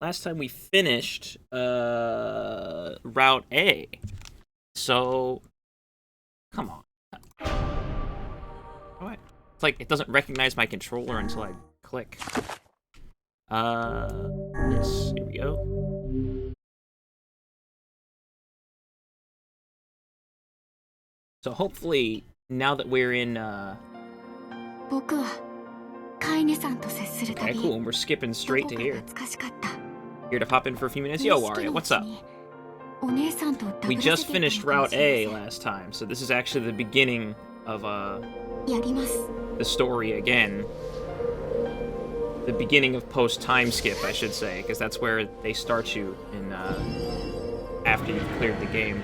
last time we finished Route A. So, come on. What? It's like it doesn't recognize my controller until I click. This. Here we go. So hopefully, now that we're in, okay, cool, and we're skipping straight to here. Here to pop in for a few minutes. Yo, Aria, what's up? We just finished Route A last time, so this is actually the beginning of, the story again. The beginning of post-time skip, I should say, because that's where they start you in, after you've cleared the game.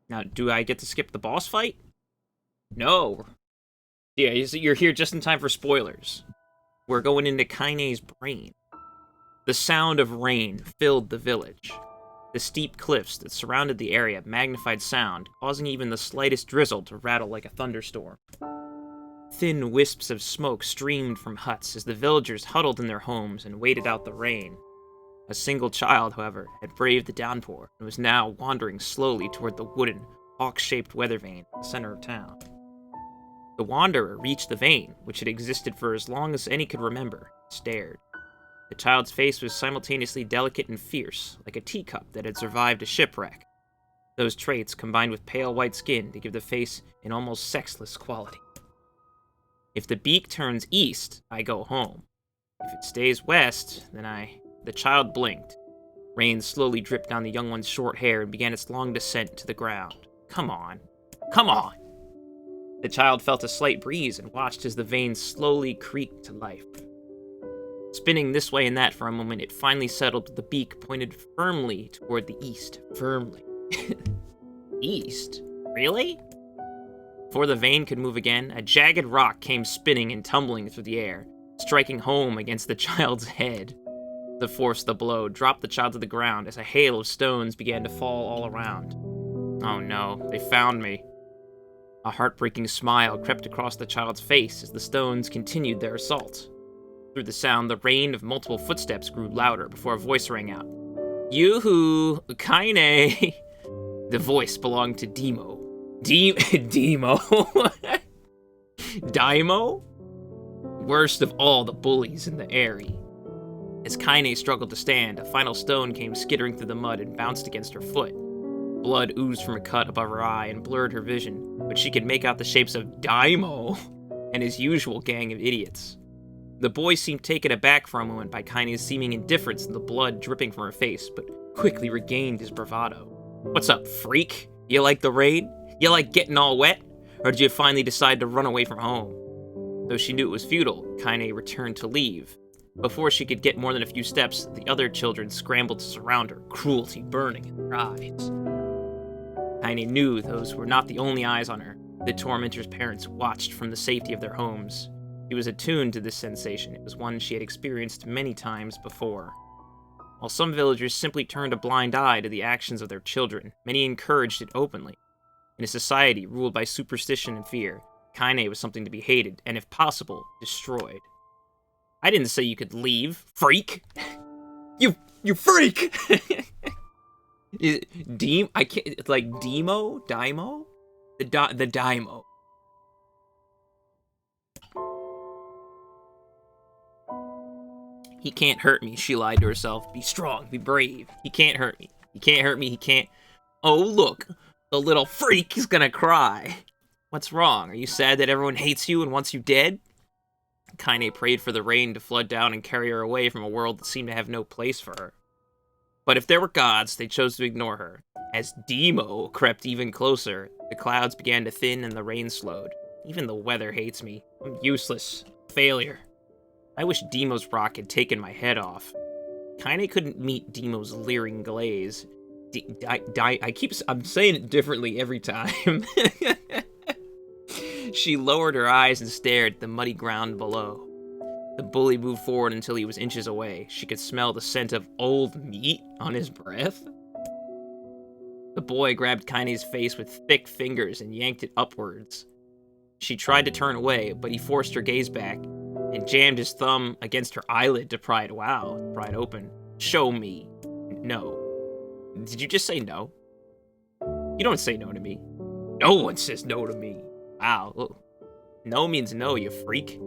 Now, do I get to skip the boss fight? No. Yeah, you're here just in time for spoilers. We're going into Kaine's brain. The sound of rain filled the village. The steep cliffs that surrounded the area magnified sound, causing even the slightest drizzle to rattle like a thunderstorm. Thin wisps of smoke streamed from huts as the villagers huddled in their homes and waited out the rain. A single child, however, had braved the downpour and was now wandering slowly toward the wooden, hawk-shaped weather vane in the center of town. The wanderer reached the vane, which had existed for as long as any could remember, and stared. The child's face was simultaneously delicate and fierce, like a teacup that had survived a shipwreck. Those traits combined with pale white skin to give the face an almost sexless quality. If the beak turns east, I go home. If it stays west, then The child blinked. Rain slowly dripped down the young one's short hair and began its long descent to the ground. Come on. Come on! The child felt a slight breeze and watched as the veins slowly creaked to life. Spinning this way and that for a moment, it finally settled with the beak pointed firmly toward the east. Firmly. East? Really? Before the vein could move again, a jagged rock came spinning and tumbling through the air, striking home against the child's head. The force of the blow dropped the child to the ground as a hail of stones began to fall all around. Oh no, they found me. A heartbreaking smile crept across the child's face as the stones continued their assault. Through the sound, the rain of multiple footsteps grew louder before a voice rang out. Yoo-hoo! Kaine! The voice belonged to Demo. Demo? Daimo? Worst of all the bullies in the area. As Kaine struggled to stand, a final stone came skittering through the mud and bounced against her foot. Blood oozed from a cut above her eye and blurred her vision, but she could make out the shapes of Daimo and his usual gang of idiots. The boy seemed taken aback for a moment by Kaine's seeming indifference and the blood dripping from her face, but quickly regained his bravado. What's up, freak? You like the rain? You like getting all wet? Or did you finally decide to run away from home? Though she knew it was futile, Kaine returned to leave. Before she could get more than a few steps, the other children scrambled to surround her, cruelty burning in their eyes. Kaine knew those were not the only eyes on her. The tormentor's parents watched from the safety of their homes. She was attuned to this sensation. It was one she had experienced many times before. While some villagers simply turned a blind eye to the actions of their children, many encouraged it openly. In a society ruled by superstition and fear, Kaine was something to be hated and, if possible, destroyed. I didn't say you could leave, freak! You freak! I can't, it's like Demo? Daimo? The Daimo. He can't hurt me, she lied to herself. Be strong, be brave. He can't hurt me. He can't hurt me, he can't... Oh, look! The little freak is gonna cry. What's wrong? Are you sad that everyone hates you and wants you dead? Kaine prayed for the rain to flood down and carry her away from a world that seemed to have no place for her. But if there were gods, they chose to ignore her. As Demo crept even closer, the clouds began to thin and the rain slowed. Even the weather hates me. I'm useless. Failure. I wish Demo's rock had taken my head off. Kaine couldn't meet Demo's leering glaze. I'm saying it differently every time. She lowered her eyes and stared at the muddy ground below. The bully moved forward until he was inches away. She could smell the scent of old meat on his breath. The boy grabbed Kaine's face with thick fingers and yanked it upwards. She tried to turn away, but he forced her gaze back and jammed his thumb against her eyelid to pry it open. Show me. No. Did you just say no? You don't say no to me. No one says no to me. Wow. No means no, you freak.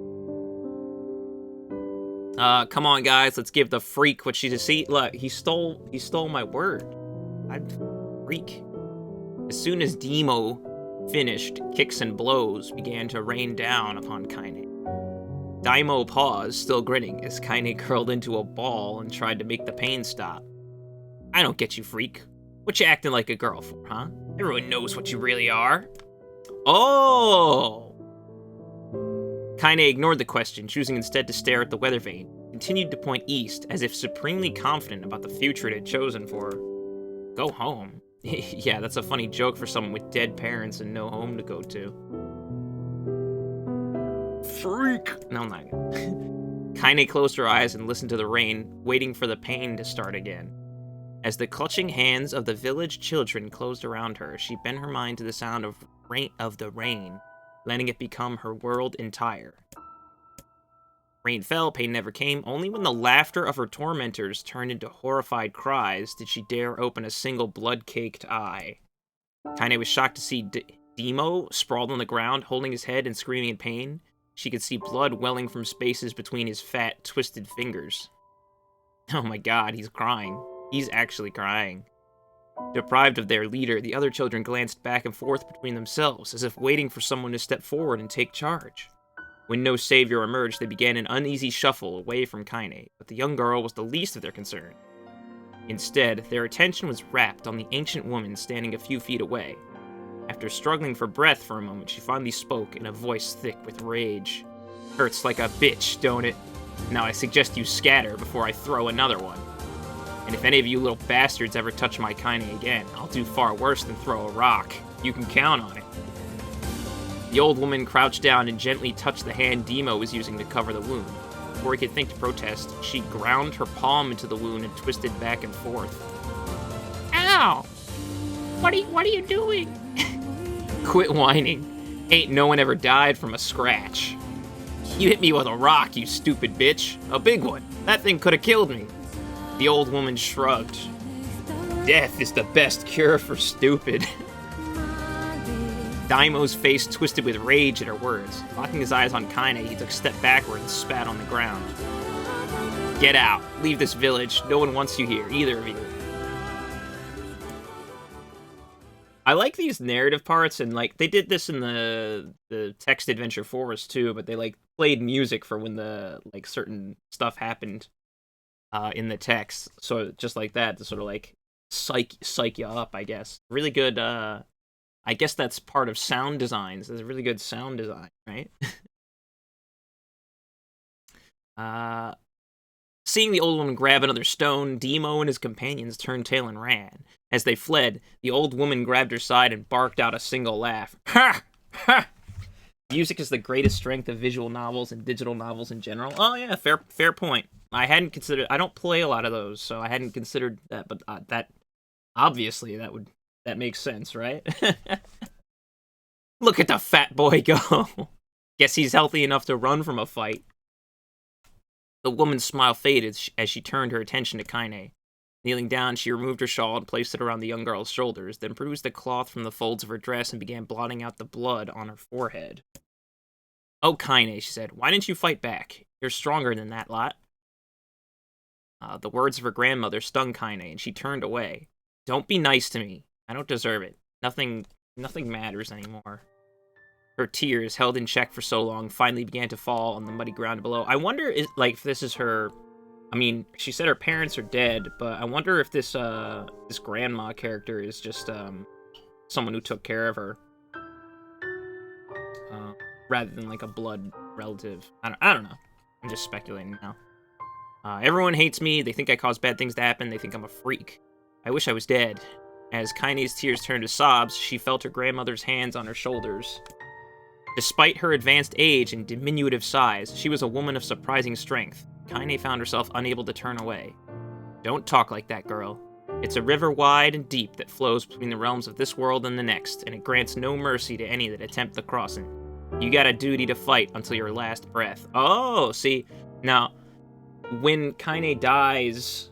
Come on, guys. Let's give the freak what she's a see. Look, he stole my word. I'm freak. As soon as Demo finished, kicks and blows began to rain down upon Kaine. Daimo paused, still grinning, as Kaine curled into a ball and tried to make the pain stop. I don't get you, freak. What you acting like a girl for, huh? Everyone knows what you really are. Oh! Kaine ignored the question, choosing instead to stare at the weather vane. Continued to point east, as if supremely confident about the future it had chosen for her. Go home. Yeah, that's a funny joke for someone with dead parents and no home to go to. Freak! No, I'm not gonna. Kaine closed her eyes and listened to the rain, waiting for the pain to start again. As the clutching hands of the village children closed around her, she bent her mind to the sound of the rain, letting it become her world entire. Rain fell, pain never came. Only when the laughter of her tormentors turned into horrified cries did she dare open a single blood-caked eye. Kaine was shocked to see Demo sprawled on the ground, holding his head and screaming in pain. She could see blood welling from spaces between his fat, twisted fingers. Oh my god, he's crying. He's actually crying. Deprived of their leader, the other children glanced back and forth between themselves, as if waiting for someone to step forward and take charge. When no savior emerged, they began an uneasy shuffle away from Kaine, but the young girl was the least of their concern. Instead, their attention was rapt on the ancient woman standing a few feet away. After struggling for breath for a moment, she finally spoke in a voice thick with rage. Hurts like a bitch, don't it? Now I suggest you scatter before I throw another one. And if any of you little bastards ever touch my Kaine again, I'll do far worse than throw a rock. You can count on it. The old woman crouched down and gently touched the hand Demo was using to cover the wound. Before he could think to protest, she ground her palm into the wound and twisted back and forth. Ow! What are you doing? Quit whining. Ain't no one ever died from a scratch. You hit me with a rock, you stupid bitch. A big one. That thing could have killed me. The old woman shrugged. Death is the best cure for stupid. Daimo's face twisted with rage at her words. Locking his eyes on Kaine, he took a step backward and spat on the ground. Get out. Leave this village. No one wants you here, either of you. I like these narrative parts, and like they did this in the text adventure forest too, but they like played music for when the like certain stuff happened in the text. So just like that to sort of like psych you up, I guess. Really good I guess that's part of sound designs. There's a really good sound design, right? Seeing the old woman grab another stone, Demo and his companions turned tail and ran. As they fled, the old woman grabbed her side and barked out a single laugh. Ha! Ha! Music is the greatest strength of visual novels and digital novels in general. Oh yeah, fair point. I hadn't considered. I don't play a lot of those, so I hadn't considered that. But that obviously that makes sense, right? Look at the fat boy go. Guess he's healthy enough to run from a fight. The woman's smile faded as she turned her attention to Kaine. Kneeling down, she removed her shawl and placed it around the young girl's shoulders, then produced a cloth from the folds of her dress and began blotting out the blood on her forehead. Oh, Kaine, she said, why didn't you fight back? You're stronger than that lot. The words of her grandmother stung Kaine, and she turned away. Don't be nice to me. I don't deserve it. Nothing matters anymore. Her tears, held in check for so long, finally began to fall on the muddy ground below. I wonder if this is her... I mean, she said her parents are dead, but I wonder if this grandma character is just someone who took care of her, rather than like a blood relative. I don't know. I'm just speculating now. Everyone hates me. They think I cause bad things to happen. They think I'm a freak. I wish I was dead. As Kaine's tears turned to sobs, she felt her grandmother's hands on her shoulders. Despite her advanced age and diminutive size, she was a woman of surprising strength. Kaine found herself unable to turn away. Don't talk like that, girl. It's a river wide and deep that flows between the realms of this world and the next, and it grants no mercy to any that attempt the crossing. You got a duty to fight until your last breath. Oh, see, now, when Kaine dies,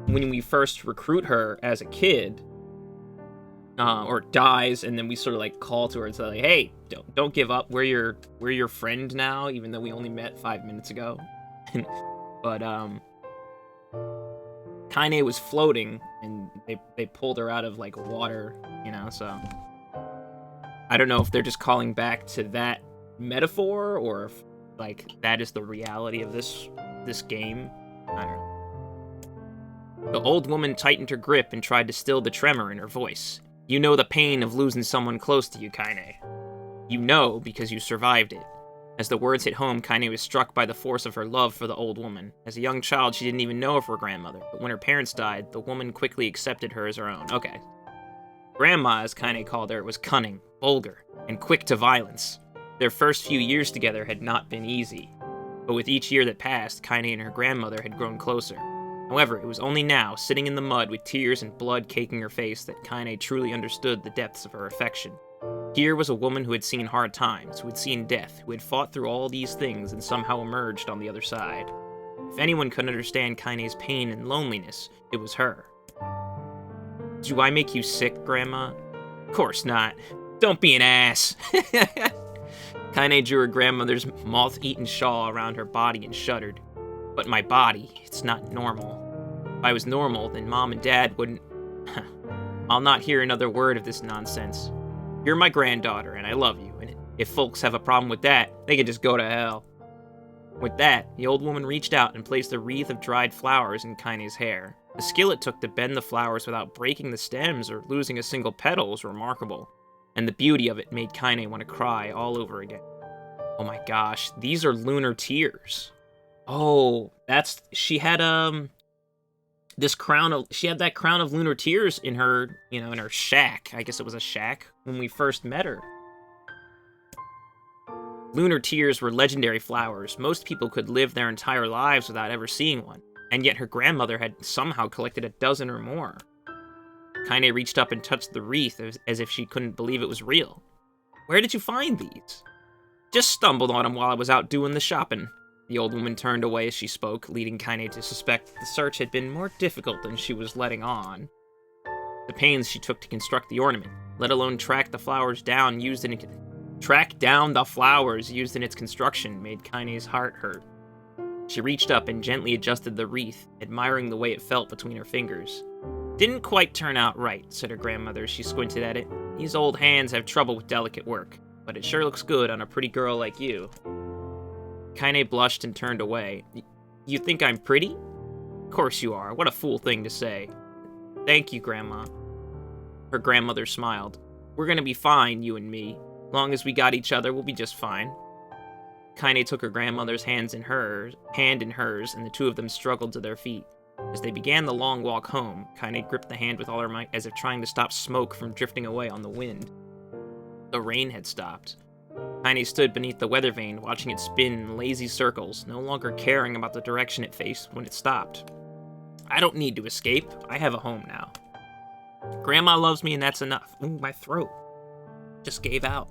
when we first recruit her as a kid, or dies, and then we sort of like call to her and say, like, hey, don't give up. We're your friend now, even though we only met 5 minutes ago. But Kaine was floating, and they pulled her out of like water, you know. So I don't know if they're just calling back to that metaphor, or if like that is the reality of this game. I don't know. The old woman tightened her grip and tried to still the tremor in her voice. You know the pain of losing someone close to you, Kaine. You know because you survived it. As the words hit home, Kaine was struck by the force of her love for the old woman. As a young child, she didn't even know of her grandmother, but when her parents died, the woman quickly accepted her as her own. Okay. Grandma, as Kaine called her, was cunning, vulgar, and quick to violence. Their first few years together had not been easy, but with each year that passed, Kaine and her grandmother had grown closer. However, it was only now, sitting in the mud with tears and blood caking her face, that Kaine truly understood the depths of her affection. Here was a woman who had seen hard times, who had seen death, who had fought through all these things and somehow emerged on the other side. If anyone could understand Kaine's pain and loneliness, it was her. Do I make you sick, Grandma? Of course not. Don't be an ass. Kaine drew her grandmother's moth-eaten shawl around her body and shuddered. But my body, it's not normal. If I was normal, then Mom and Dad wouldn't... I'll not hear another word of this nonsense. You're my granddaughter, and I love you, and if folks have a problem with that, they can just go to hell. With that, the old woman reached out and placed a wreath of dried flowers in Kaine's hair. The skill it took to bend the flowers without breaking the stems or losing a single petal was remarkable, and the beauty of it made Kaine want to cry all over again. Oh my gosh, these are lunar tears. Oh, she had she had that crown of lunar tears in her, in her shack. I guess it was a shack when we first met her. Lunar tears were legendary flowers. Most people could live their entire lives without ever seeing one, and yet her grandmother had somehow collected a dozen or more. Kaine reached up and touched the wreath as if she couldn't believe it was real. Where did you find these? Just stumbled on them while I was out doing the shopping. The old woman turned away as she spoke, leading Kaine to suspect the search had been more difficult than she was letting on. The pains she took to construct the ornament, let alone track down the flowers used in its construction, made Kaine's heart hurt. She reached up and gently adjusted the wreath, admiring the way it felt between her fingers. Didn't quite turn out right, said her grandmother as she squinted at it. These old hands have trouble with delicate work, but it sure looks good on a pretty girl like you. Kaine blushed and turned away. You think I'm pretty? Of course you are. What a fool thing to say. Thank you, Grandma. Her grandmother smiled. We're gonna be fine, you and me. Long as we got each other, we'll be just fine. Kaine took her grandmother's hand in hers, and the two of them struggled to their feet. As they began the long walk home, Kaine gripped the hand with all her might as if trying to stop smoke from drifting away on the wind. The rain had stopped. Kaine stood beneath the weather vane, watching it spin in lazy circles, no longer caring about the direction it faced when it stopped. I don't need to escape. I have a home now. Grandma loves me and that's enough. Ooh, my throat just gave out.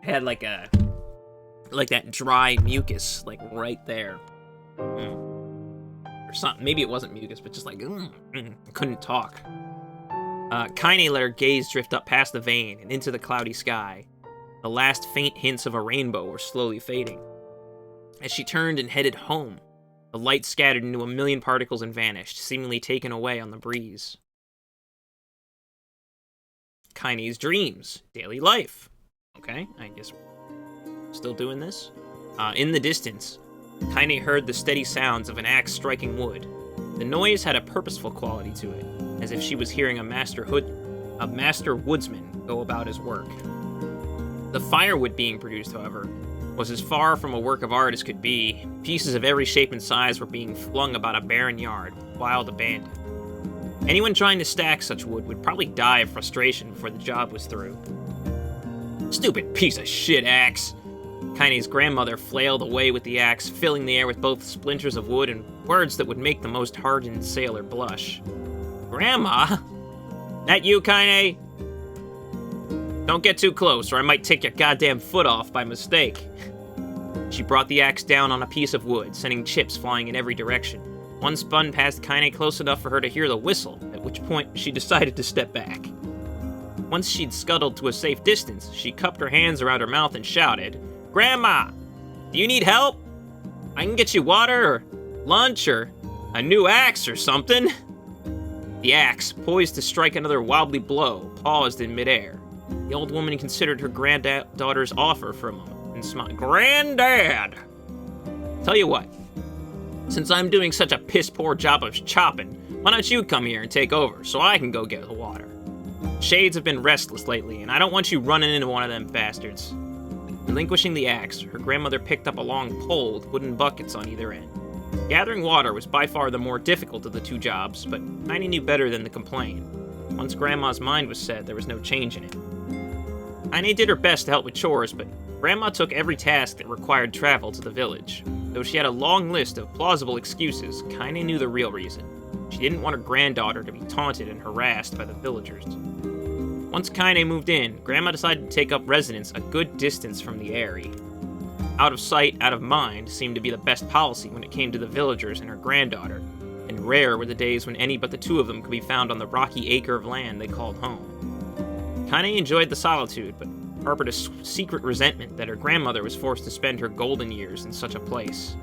I had like that dry mucus, like right there. Or something. Maybe it wasn't mucus, but just like, I couldn't talk. Kaine let her gaze drift up past the vane and into the cloudy sky. The last faint hints of a rainbow were slowly fading. As she turned and headed home, the light scattered into a million particles and vanished, seemingly taken away on the breeze. Kaine's dreams. Daily life. Okay, I guess we're still doing this. In the distance, Kaine heard the steady sounds of an axe striking wood. The noise had a purposeful quality to it, as if she was hearing a master woodsman go about his work. The firewood being produced, however, was as far from a work of art as could be. Pieces of every shape and size were being flung about a barren yard, wild abandon. Anyone trying to stack such wood would probably die of frustration before the job was through. Stupid piece of shit axe! Kaine's grandmother flailed away with the axe, filling the air with both splinters of wood and words that would make the most hardened sailor blush. Grandma? That you, Kaine? Don't get too close, or I might take your goddamn foot off by mistake. She brought the axe down on a piece of wood, sending chips flying in every direction. One spun past Kaine close enough for her to hear the whistle, at which point she decided to step back. Once she'd scuttled to a safe distance, she cupped her hands around her mouth and shouted, Grandma, do you need help? I can get you water, or lunch, or a new axe or something. The axe, poised to strike another wobbly blow, paused in midair. The old woman considered her granddaughter's offer for a moment and smiled. Granddad! Tell you what, since I'm doing such a piss-poor job of chopping, why don't you come here and take over so I can go get the water? Shades have been restless lately, and I don't want you running into one of them bastards. Relinquishing the axe, her grandmother picked up a long pole with wooden buckets on either end. Gathering water was by far the more difficult of the two jobs, but Kaine knew better than to complain. Once Grandma's mind was set, there was no change in it. Kaine did her best to help with chores, but Grandma took every task that required travel to the village. Though she had a long list of plausible excuses, Kaine knew the real reason. She didn't want her granddaughter to be taunted and harassed by the villagers. Once Kaine moved in, Grandma decided to take up residence a good distance from the Eyrie. Out of sight, out of mind seemed to be the best policy when it came to the villagers and her granddaughter, and rare were the days when any but the two of them could be found on the rocky acre of land they called home. Kaine enjoyed the solitude, but harbored a secret resentment that her grandmother was forced to spend her golden years in such a place.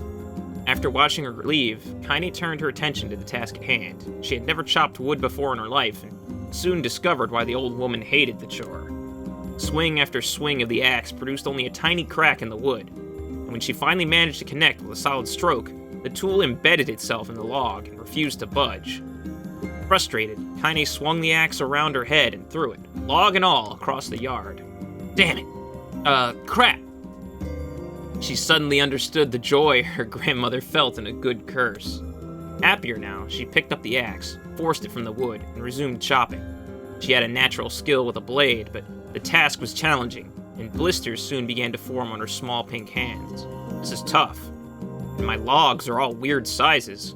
After watching her leave, Kaine turned her attention to the task at hand. She had never chopped wood before in her life, and soon discovered why the old woman hated the chore. Swing after swing of the axe produced only a tiny crack in the wood, and when she finally managed to connect with a solid stroke, the tool embedded itself in the log and refused to budge. Frustrated, Kaine swung the axe around her head and threw it, log and all, across the yard. Damn it! Crap! She suddenly understood the joy her grandmother felt in a good curse. Happier now, she picked up the axe, forced it from the wood, and resumed chopping. She had a natural skill with a blade, but the task was challenging, and blisters soon began to form on her small pink hands. This is tough, and my logs are all weird sizes.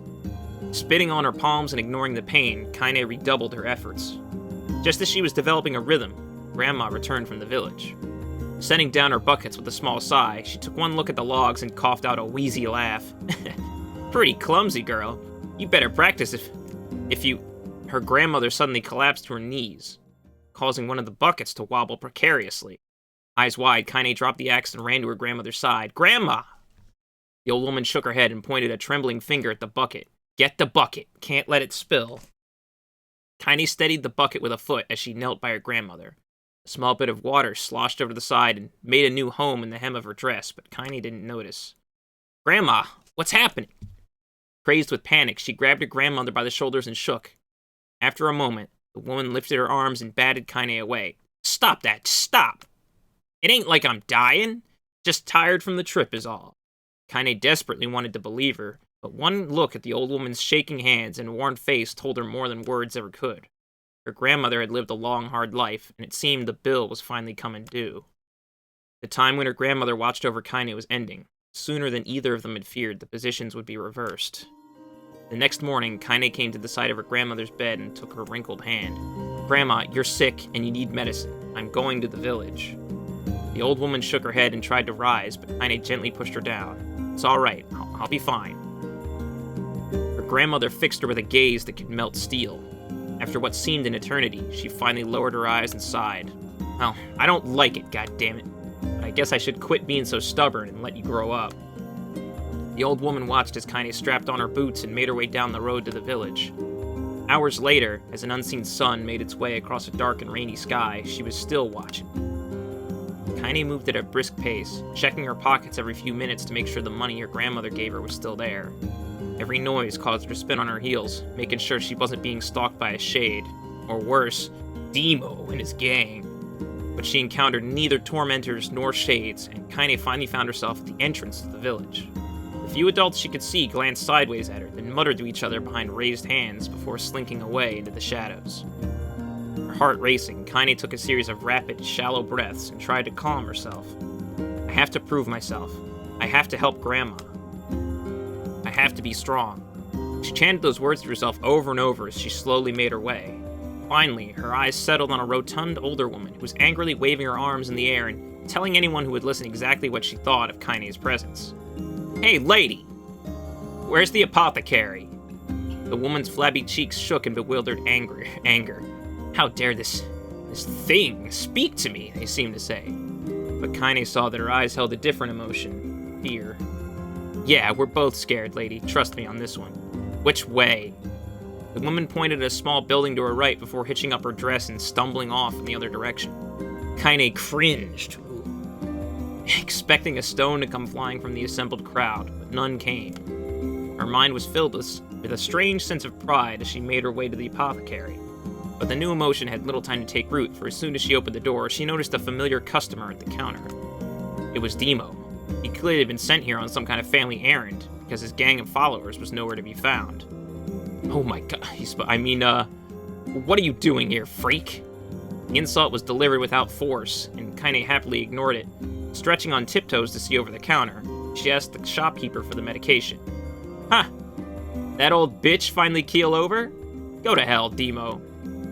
Spitting on her palms and ignoring the pain, Kaine redoubled her efforts. Just as she was developing a rhythm, Grandma returned from the village. Setting down her buckets with a small sigh, she took one look at the logs and coughed out a wheezy laugh. Pretty clumsy, girl. You better practice if you... Her grandmother suddenly collapsed to her knees, causing one of the buckets to wobble precariously. Eyes wide, Kaine dropped the axe and ran to her grandmother's side. Grandma! The old woman shook her head and pointed a trembling finger at the bucket. Get the bucket. Can't let it spill. Kaine steadied the bucket with a foot as she knelt by her grandmother. A small bit of water sloshed over the side and made a new home in the hem of her dress, but Kaine didn't notice. Grandma, what's happening? Crazed with panic, she grabbed her grandmother by the shoulders and shook. After a moment, the woman lifted her arms and batted Kaine away. Stop that, stop! It ain't like I'm dying. Just tired from the trip is all. Kaine desperately wanted to believe her, but one look at the old woman's shaking hands and worn face told her more than words ever could. Her grandmother had lived a long, hard life, and it seemed the bill was finally coming due. The time when her grandmother watched over Kaine was ending. Sooner than either of them had feared, the positions would be reversed. The next morning, Kaine came to the side of her grandmother's bed and took her wrinkled hand. Grandma, you're sick and you need medicine. I'm going to the village. The old woman shook her head and tried to rise, but Kaine gently pushed her down. It's all right. I'll be fine. Her grandmother fixed her with a gaze that could melt steel. After what seemed an eternity, she finally lowered her eyes and sighed. Well, I don't like it, goddammit. But I guess I should quit being so stubborn and let you grow up. The old woman watched as Kaine strapped on her boots and made her way down the road to the village. Hours later, as an unseen sun made its way across a dark and rainy sky, she was still watching. Kaine moved at a brisk pace, checking her pockets every few minutes to make sure the money her grandmother gave her was still there. Every noise caused her to spin on her heels, making sure she wasn't being stalked by a shade, or worse, Demo and his gang. But she encountered neither tormentors nor shades, and Kaine finally found herself at the entrance to the village. The few adults she could see glanced sideways at her, then muttered to each other behind raised hands before slinking away into the shadows. Her heart racing, Kaine took a series of rapid, shallow breaths and tried to calm herself. A I have to prove myself. I have to help Grandma. I have to be strong. She chanted those words to herself over and over as she slowly made her way. Finally, her eyes settled on a rotund older woman who was angrily waving her arms in the air and telling anyone who would listen exactly what she thought of Kaine's presence. "Hey, lady! Where's the apothecary?" The woman's flabby cheeks shook in bewildered anger. "How dare this thing speak to me?" they seemed to say. But Kaine saw that her eyes held a different emotion. Fear. "Yeah, we're both scared, lady. Trust me on this one." "Which way?" The woman pointed at a small building to her right before hitching up her dress and stumbling off in the other direction. Kaine cringed, expecting a stone to come flying from the assembled crowd, but none came. Her mind was filled with a strange sense of pride as she made her way to the apothecary. But the new emotion had little time to take root, for as soon as she opened the door, she noticed a familiar customer at the counter. It was Demo. He clearly had been sent here on some kind of family errand, because his gang of followers was nowhere to be found. "Oh my god," what are you doing here, freak?" The insult was delivered without force, and Kaine happily ignored it. Stretching on tiptoes to see over the counter, she asked the shopkeeper for the medication. "Huh, that old bitch finally keel over? Go to hell, Demo."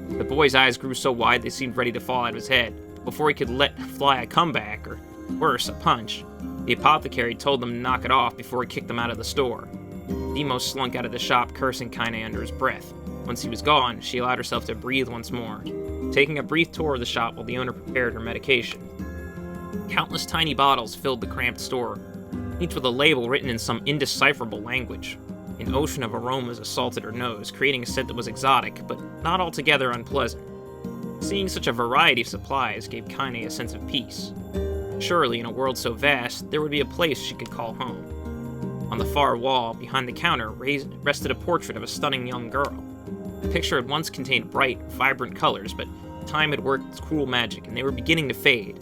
The boy's eyes grew so wide they seemed ready to fall out of his head. Before he could let fly a comeback, or worse, a punch, the apothecary told them to knock it off before he kicked them out of the store. Demo slunk out of the shop, cursing Kaine under his breath. Once he was gone, she allowed herself to breathe once more, taking a brief tour of the shop while the owner prepared her medication. Countless tiny bottles filled the cramped store, each with a label written in some indecipherable language. An ocean of aromas assaulted her nose, creating a scent that was exotic, but not altogether unpleasant. Seeing such a variety of supplies gave Kaine a sense of peace. Surely, in a world so vast, there would be a place she could call home. On the far wall, behind the counter, rested a portrait of a stunning young girl. The picture had once contained bright, vibrant colors, but time had worked its cruel magic, and they were beginning to fade.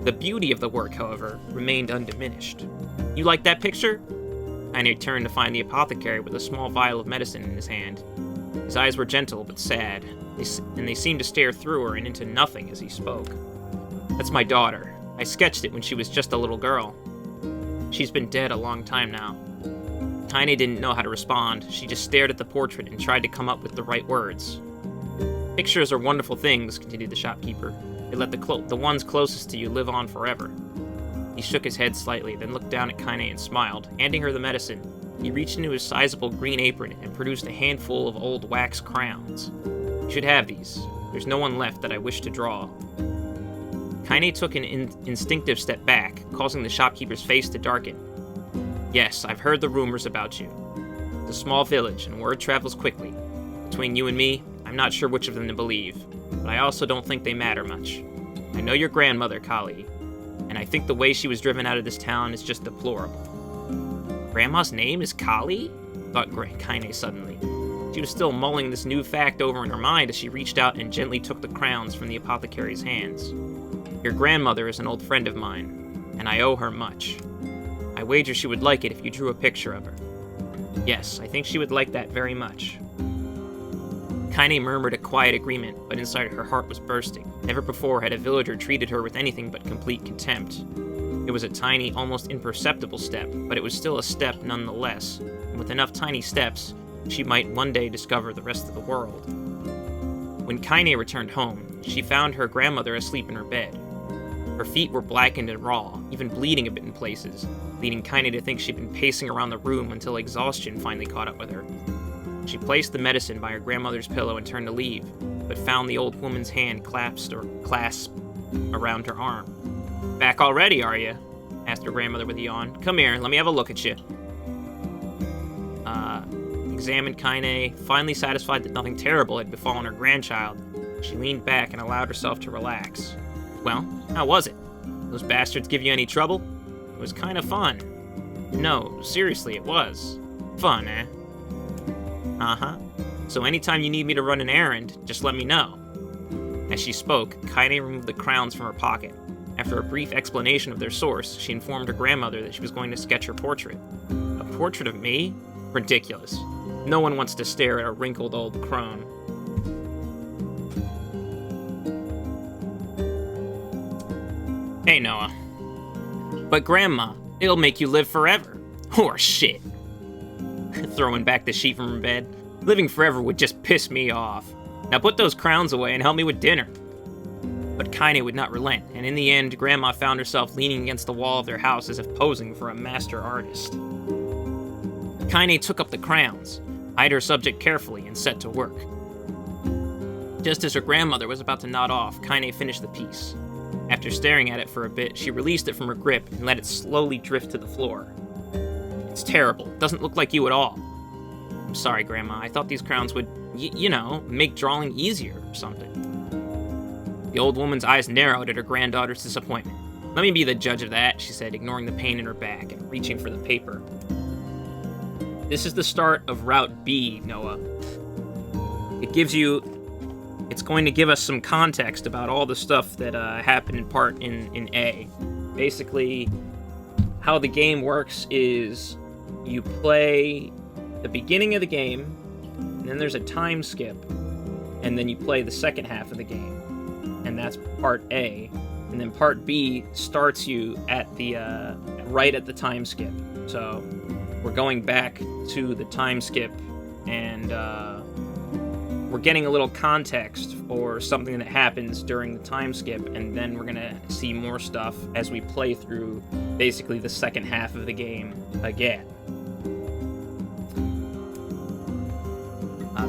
The beauty of the work, however, remained undiminished. "You like that picture?" Kaine turned to find the apothecary with a small vial of medicine in his hand. His eyes were gentle but sad, and they seemed to stare through her and into nothing as he spoke. "That's my daughter. I sketched it when she was just a little girl. She's been dead a long time now." Kaine didn't know how to respond. She just stared at the portrait and tried to come up with the right words. "Pictures are wonderful things," continued the shopkeeper. "They let the ones closest to you live on forever." He shook his head slightly, then looked down at Kaine and smiled, handing her the medicine. He reached into his sizable green apron and produced a handful of old wax crowns. "You should have these. There's no one left that I wish to draw." Kaine took an instinctive step back, causing the shopkeeper's face to darken. "Yes, I've heard the rumors about you. It's a small village, and word travels quickly. Between you and me, I'm not sure which of them to believe, but I also don't think they matter much. I know your grandmother, Kali, and I think the way she was driven out of this town is just deplorable." "Grandma's name is Kali?" thought Kaine suddenly. She was still mulling this new fact over in her mind as she reached out and gently took the crowns from the apothecary's hands. "Your grandmother is an old friend of mine, and I owe her much. I wager she would like it if you drew a picture of her. Yes, I think she would like that very much." Kaine murmured a quiet agreement, but inside her heart was bursting. Never before had a villager treated her with anything but complete contempt. It was a tiny, almost imperceptible step, but it was still a step nonetheless, and with enough tiny steps, she might one day discover the rest of the world. When Kaine returned home, she found her grandmother asleep in her bed. Her feet were blackened and raw, even bleeding a bit in places, leading Kaine to think she'd been pacing around the room until exhaustion finally caught up with her. She placed the medicine by her grandmother's pillow and turned to leave, but found the old woman's hand clasped around her arm. "Back already, are you?" asked her grandmother with a yawn. "Come here, let me have a look at you." Examined Kaine, finally satisfied that nothing terrible had befallen her grandchild. She leaned back and allowed herself to relax. "Well, how was it? Those bastards give you any trouble?" "It was kind of fun." "No, seriously, it was. Fun, eh?" "Uh-huh. So anytime you need me to run an errand, just let me know." As she spoke, Kaine removed the crowns from her pocket. After a brief explanation of their source, she informed her grandmother that she was going to sketch her portrait. "A portrait of me? Ridiculous. No one wants to stare at a wrinkled old crone." "Hey, Noah. But Grandma, it'll make you live forever. Or shit. Throwing back the sheet from her bed. Living forever would just piss me off. Now put those crowns away and help me with dinner. But Kaine would not relent, and in the end, Grandma found herself leaning against the wall of their house as if posing for a master artist. Kaine took up the crowns, eyed her subject carefully, and set to work. Just as her grandmother was about to nod off, Kaine finished the piece. After staring at it for a bit, she released it from her grip and let it slowly drift to the floor. It's terrible. It doesn't look like you at all. I'm sorry, Grandma. I thought these crowns would, make drawing easier or something. The old woman's eyes narrowed at her granddaughter's disappointment. Let me be the judge of that, she said, ignoring the pain in her back and reaching for the paper. This is the start of Route B, Noah. It's going to give us some context about all the stuff that happened in A. Basically, how the game works is you play the beginning of the game, and then there's a time skip, and then you play the second half of the game. And that's part A, and then part B starts you at the right at the time skip. So we're going back to the time skip, and we're getting a little context for something that happens during the time skip, and then we're gonna see more stuff as we play through basically the second half of the game again.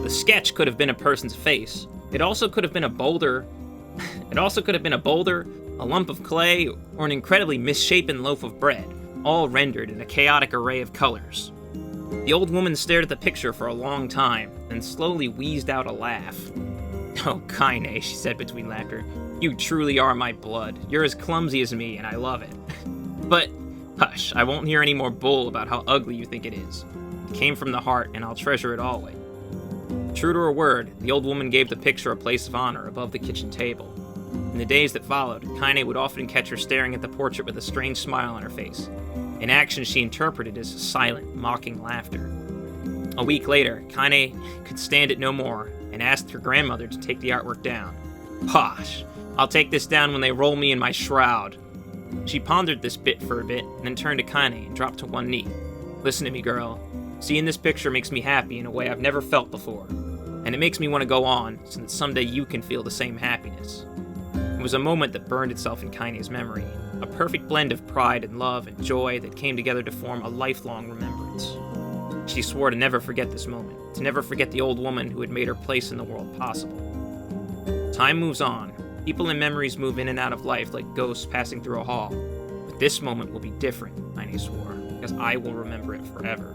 The sketch could have been a person's face. It also could have been a boulder. A lump of clay, or an incredibly misshapen loaf of bread, all rendered in a chaotic array of colors. The old woman stared at the picture for a long time, then slowly wheezed out a laugh. Oh, Kaine, she said between laughter, you truly are my blood. You're as clumsy as me, and I love it. But, hush, I won't hear any more bull about how ugly you think it is. It came from the heart, and I'll treasure it always. True to her word, the old woman gave the picture a place of honor above the kitchen table. In the days that followed, Kaine would often catch her staring at the portrait with a strange smile on her face. In action, she interpreted as silent, mocking laughter. A week later, Kaine could stand it no more and asked her grandmother to take the artwork down. Posh! I'll take this down when they roll me in my shroud. She pondered this bit for a bit, and then turned to Kaine and dropped to one knee. Listen to me, girl. Seeing this picture makes me happy in a way I've never felt before. And it makes me want to go on, so that someday you can feel the same happiness. It was a moment that burned itself in Kaine's memory, a perfect blend of pride and love and joy that came together to form a lifelong remembrance. She swore to never forget this moment, to never forget the old woman who had made her place in the world possible. Time moves on. People and memories move in and out of life like ghosts passing through a hall. But this moment will be different, Kaine swore, because I will remember it forever.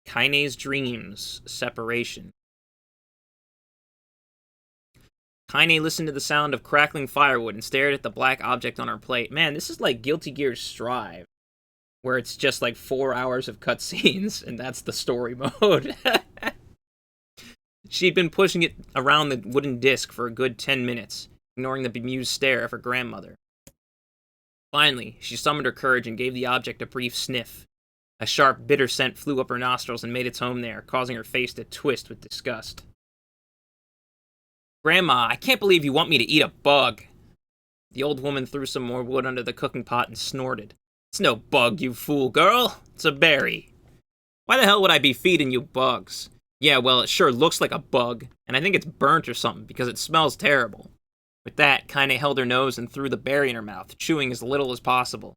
Kaine's dreams, separation. Kaine listened to the sound of crackling firewood and stared at the black object on her plate. Man, this is like Guilty Gear Strive, where it's just like 4 hours of cutscenes, and that's the story mode. She'd been pushing it around the wooden disc for a good 10 minutes, ignoring the bemused stare of her grandmother. Finally, she summoned her courage and gave the object a brief sniff. A sharp, bitter scent flew up her nostrils and made its home there, causing her face to twist with disgust. Grandma, I can't believe you want me to eat a bug. The old woman threw some more wood under the cooking pot and snorted. It's no bug, you fool girl. It's a berry. Why the hell would I be feeding you bugs? Yeah, well, it sure looks like a bug, and I think it's burnt or something because it smells terrible. With that, Kaine held her nose and threw the berry in her mouth, chewing as little as possible.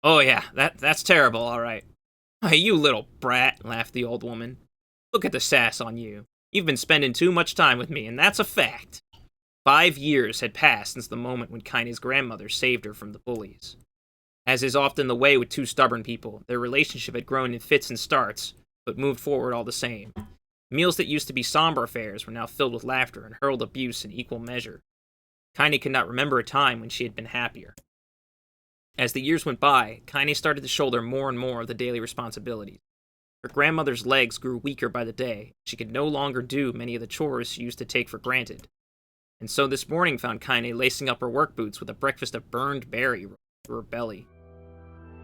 Oh yeah, that's terrible, all right. Hey, you little brat, laughed the old woman. Look at the sass on you. You've been spending too much time with me, and that's a fact. 5 years had passed since the moment when Kaine's grandmother saved her from the bullies. As is often the way with two stubborn people, their relationship had grown in fits and starts, but moved forward all the same. Meals that used to be somber affairs were now filled with laughter and hurled abuse in equal measure. Kaine could not remember a time when she had been happier. As the years went by, Kaine started to shoulder more and more of the daily responsibilities. Her grandmother's legs grew weaker by the day. She could no longer do many of the chores she used to take for granted. And so this morning found Kaine lacing up her work boots with a breakfast of burned berry through her belly.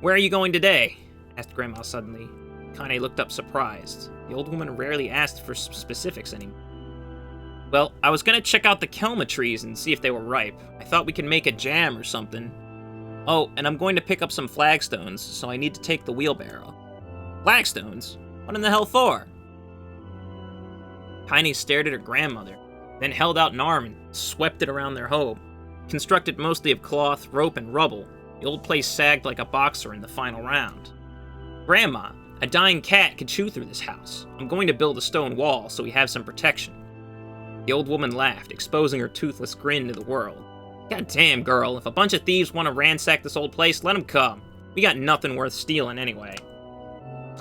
Where are you going today? Asked Grandma suddenly. Kaine looked up surprised. The old woman rarely asked for specifics anymore. Well, I was gonna check out the kelma trees and see if they were ripe. I thought we could make a jam or something. Oh, and I'm going to pick up some flagstones, so I need to take the wheelbarrow. Flagstones? What in the hell for? Kaine stared at her grandmother, then held out an arm and swept it around their home. Constructed mostly of cloth, rope, and rubble, the old place sagged like a boxer in the final round. Grandma, a dying cat could chew through this house. I'm going to build a stone wall so we have some protection. The old woman laughed, exposing her toothless grin to the world. God damn, girl, if a bunch of thieves want to ransack this old place, let them come. We got nothing worth stealing anyway.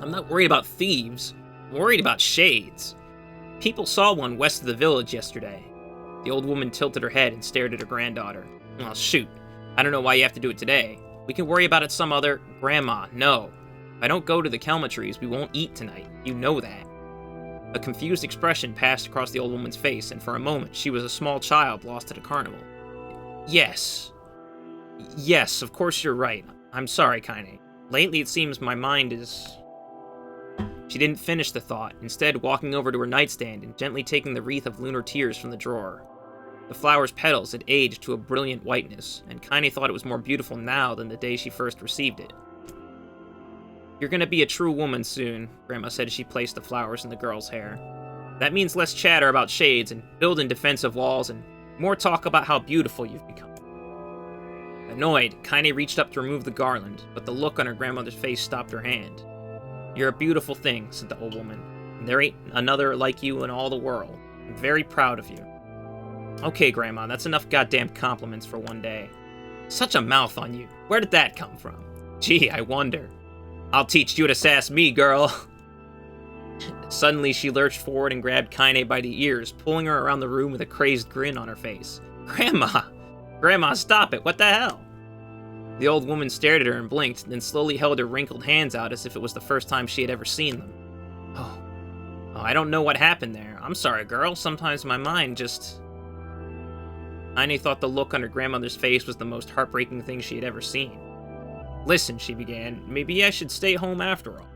I'm not worried about thieves. I'm worried about shades. People saw one west of the village yesterday. The old woman tilted her head and stared at her granddaughter. Oh, shoot. I don't know why you have to do it today. We can worry about it some other... Grandma, no. If I don't go to the kelma trees, we won't eat tonight. You know that. A confused expression passed across the old woman's face, and for a moment she was a small child lost at a carnival. Yes. Yes, of course you're right. I'm sorry, Kaine. Lately it seems my mind is... She didn't finish the thought, instead walking over to her nightstand and gently taking the wreath of lunar tears from the drawer. The flower's petals had aged to a brilliant whiteness, and Kaine thought it was more beautiful now than the day she first received it. You're gonna be a true woman soon, Grandma said as she placed the flowers in the girl's hair. That means less chatter about shades and building defensive walls and more talk about how beautiful you've become. Annoyed, Kaine reached up to remove the garland, but the look on her grandmother's face stopped her hand. You're a beautiful thing, said the old woman, and there ain't another like you in all the world. I'm very proud of you. Okay, Grandma, that's enough goddamn compliments for one day. Such a mouth on you. Where did that come from? Gee, I wonder. I'll teach you to sass me, girl. Suddenly, she lurched forward and grabbed Kaine by the ears, pulling her around the room with a crazed grin on her face. Grandma! Grandma, stop it! What the hell? The old woman stared at her and blinked, then slowly held her wrinkled hands out as if it was the first time she had ever seen them. Oh, I don't know what happened there. I'm sorry, girl. Sometimes my mind just... Kaine thought the look on her grandmother's face was the most heartbreaking thing she had ever seen. Listen, she began, maybe I should stay home after all.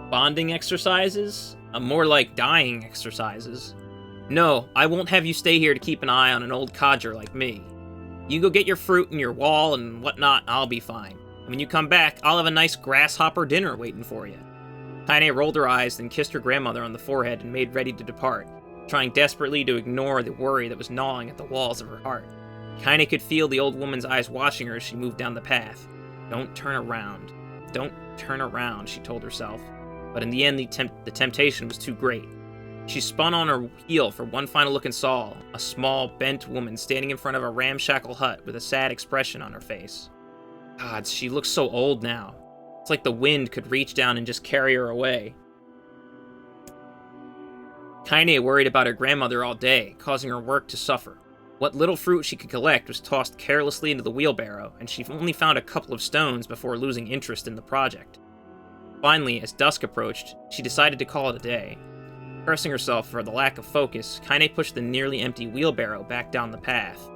Bonding exercises? More like dying exercises. No, I won't have you stay here to keep an eye on an old codger like me. You go get your fruit and your wall and whatnot, I'll be fine. And when you come back, I'll have a nice grasshopper dinner waiting for you. Kaine rolled her eyes, then kissed her grandmother on the forehead and made ready to depart, trying desperately to ignore the worry that was gnawing at the walls of her heart. Kaine could feel the old woman's eyes watching her as she moved down the path. Don't turn around. Don't turn around, she told herself. But in the end, the temptation was too great. She spun on her heel for one final look and saw a small, bent woman standing in front of a ramshackle hut with a sad expression on her face. God, she looks so old now. It's like the wind could reach down and just carry her away. Kaine worried about her grandmother all day, causing her work to suffer. What little fruit she could collect was tossed carelessly into the wheelbarrow, and she only found a couple of stones before losing interest in the project. Finally, as dusk approached, she decided to call it a day. Cursing herself for the lack of focus, Kaine pushed the nearly empty wheelbarrow back down the path.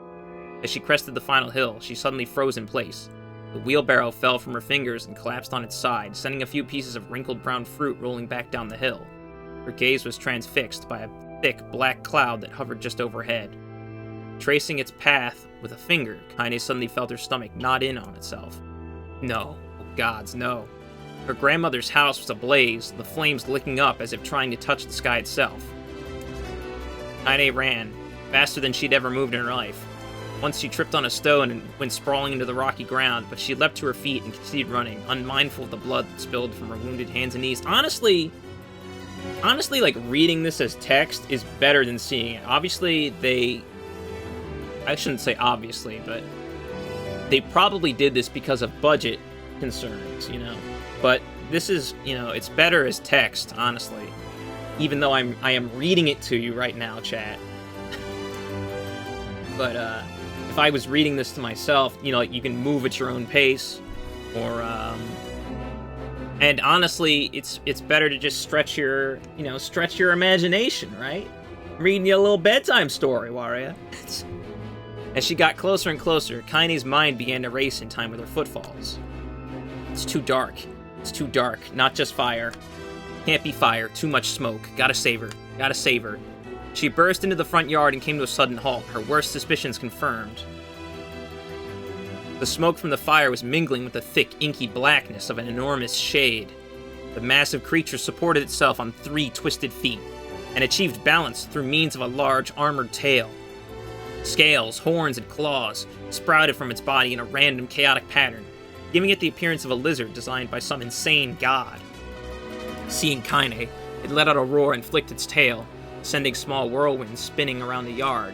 As she crested the final hill, she suddenly froze in place. The wheelbarrow fell from her fingers and collapsed on its side, sending a few pieces of wrinkled brown fruit rolling back down the hill. Her gaze was transfixed by a thick black cloud that hovered just overhead. Tracing its path with a finger, Kaine suddenly felt her stomach knot in on itself. No. Oh gods, no. Her grandmother's house was ablaze, the flames licking up as if trying to touch the sky itself. Kaine ran, faster than she'd ever moved in her life. Once she tripped on a stone and went sprawling into the rocky ground, but she leapt to her feet and continued running, unmindful of the blood that spilled from her wounded hands and knees. Honestly, like, reading this as text is better than seeing it. Obviously, I shouldn't say obviously, but they probably did this because of budget concerns, you know? But this is, you know, it's better as text, honestly. Even though I am reading it to you right now, chat. But, if I was reading this to myself, you know, like, you can move at your own pace, or, and honestly, it's better to just stretch your imagination, right? I'm reading you a little bedtime story, Waria. As she got closer and closer, Kaine's mind began to race in time with her footfalls. It's too dark. It's too dark. Not just fire. Can't be fire. Too much smoke. Gotta save her. Gotta save her. She burst into the front yard and came to a sudden halt, her worst suspicions confirmed. The smoke from the fire was mingling with the thick, inky blackness of an enormous shade. The massive creature supported itself on 3 twisted feet, and achieved balance through means of a large, armored tail. Scales, horns, and claws sprouted from its body in a random, chaotic pattern, giving it the appearance of a lizard designed by some insane god. Seeing Kaine, it let out a roar and flicked its tail, sending small whirlwinds spinning around the yard.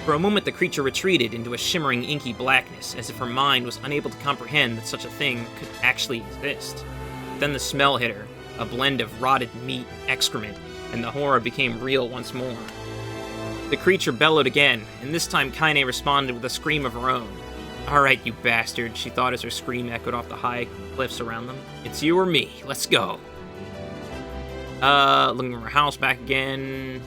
For a moment, the creature retreated into a shimmering, inky blackness, as if her mind was unable to comprehend that such a thing could actually exist. Then the smell hit her, a blend of rotted meat and excrement, and the horror became real once more. The creature bellowed again, and this time Kaine responded with a scream of her own. "Alright, you bastard," she thought as her scream echoed off the high cliffs around them. "It's you or me. Let's go." Looking at her house back again.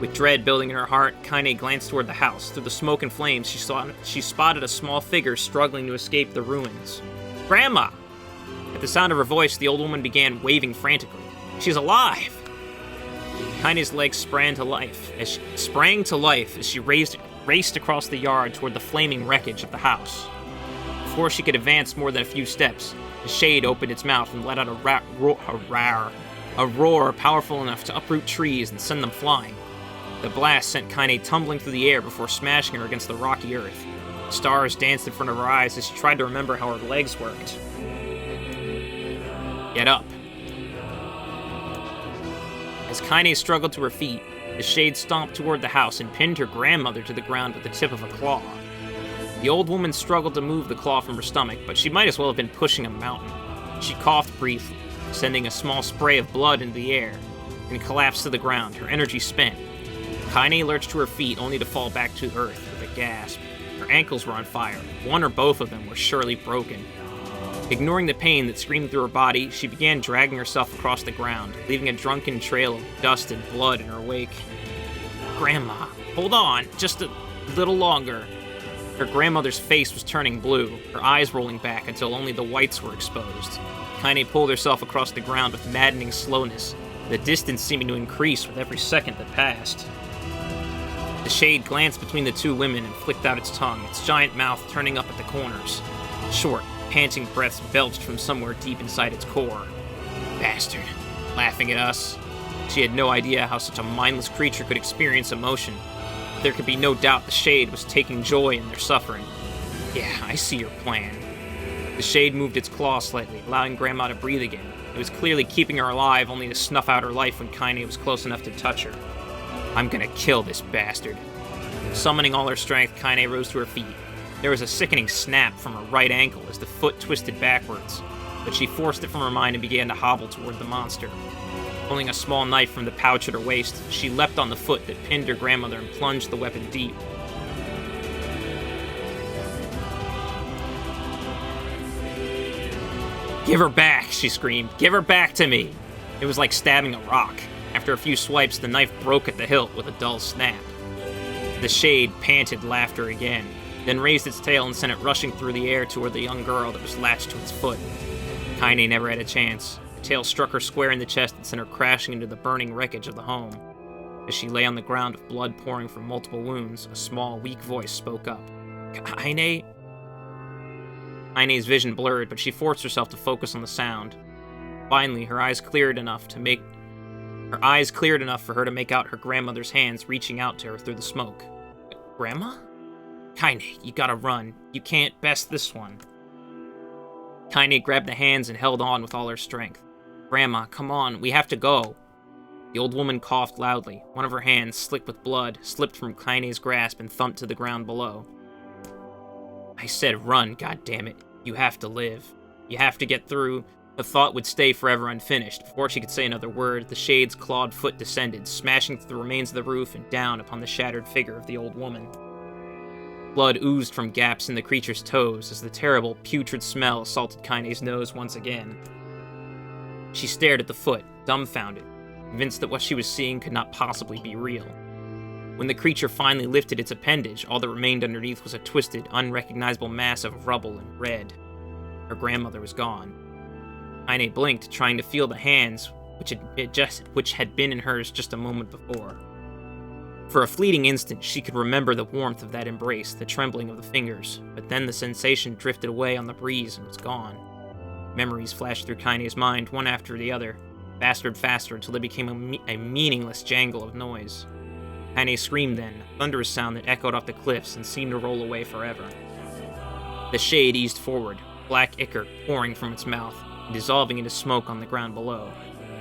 With dread building in her heart, Kaine glanced toward the house. Through the smoke and flames, she spotted a small figure struggling to escape the ruins. "Grandma!" At the sound of her voice, the old woman began waving frantically. "She's alive!" Kaine's legs sprang to life as she raced across the yard toward the flaming wreckage of the house. Before she could advance more than a few steps, the shade opened its mouth and let out a roar powerful enough to uproot trees and send them flying. The blast sent Kaine tumbling through the air before smashing her against the rocky earth. Stars danced in front of her eyes as she tried to remember how her legs worked. Get up. As Kaine struggled to her feet, the shade stomped toward the house and pinned her grandmother to the ground with the tip of a claw. The old woman struggled to move the claw from her stomach, but she might as well have been pushing a mountain. She coughed briefly, sending a small spray of blood into the air, and collapsed to the ground, her energy spent. Kaine lurched to her feet, only to fall back to earth with a gasp. Her ankles were on fire. One or both of them were surely broken. Ignoring the pain that screamed through her body, she began dragging herself across the ground, leaving a drunken trail of dust and blood in her wake. "Grandma, hold on, just a little longer." Her grandmother's face was turning blue, her eyes rolling back until only the whites were exposed. Kaine pulled herself across the ground with maddening slowness, the distance seeming to increase with every second that passed. The shade glanced between the two women and flicked out its tongue, its giant mouth turning up at the corners. Short, panting breaths belched from somewhere deep inside its core. Bastard. Laughing at us. She had no idea how such a mindless creature could experience emotion. There could be no doubt the shade was taking joy in their suffering. "Yeah, I see your plan." The shade moved its claw slightly, allowing Grandma to breathe again. It was clearly keeping her alive, only to snuff out her life when Kaine was close enough to touch her. "I'm gonna kill this bastard." Summoning all her strength, Kaine rose to her feet. There was a sickening snap from her right ankle as the foot twisted backwards, but she forced it from her mind and began to hobble toward the monster. Pulling a small knife from the pouch at her waist, she leapt on the foot that pinned her grandmother and plunged the weapon deep. "Give her back," she screamed. "Give her back to me!" It was like stabbing a rock. After a few swipes, the knife broke at the hilt with a dull snap. The shade panted laughter again, then raised its tail and sent it rushing through the air toward the young girl that was latched to its foot. Kaine never had a chance. The tail struck her square in the chest and sent her crashing into the burning wreckage of the home. As she lay on the ground with blood pouring from multiple wounds, a small, weak voice spoke up. "Kaine?" Kaine's vision blurred, but she forced herself to focus on the sound. Finally, her eyes cleared enough for her to make out her grandmother's hands reaching out to her through the smoke. "Grandma?" "Kaine, you gotta run. You can't best this one." Kaine grabbed the hands and held on with all her strength. "Grandma, come on, we have to go." The old woman coughed loudly. One of her hands, slick with blood, slipped from Kaine's grasp and thumped to the ground below. "I said run, goddammit. You have to live. You have to get through." The thought would stay forever unfinished. Before she could say another word, the shade's clawed foot descended, smashing through the remains of the roof and down upon the shattered figure of the old woman. Blood oozed from gaps in the creature's toes as the terrible, putrid smell assaulted Kaine's nose once again. She stared at the foot, dumbfounded, convinced that what she was seeing could not possibly be real. When the creature finally lifted its appendage, all that remained underneath was a twisted, unrecognizable mass of rubble and red. Her grandmother was gone. Kaine blinked, trying to feel the hands which had been in hers just a moment before. For a fleeting instant, she could remember the warmth of that embrace, the trembling of the fingers, but then the sensation drifted away on the breeze and was gone. Memories flashed through Kaine's mind, one after the other, faster and faster until they became a meaningless jangle of noise. Kaine screamed then, a thunderous sound that echoed off the cliffs and seemed to roll away forever. The shade eased forward, black ichor pouring from its mouth and dissolving into smoke on the ground below.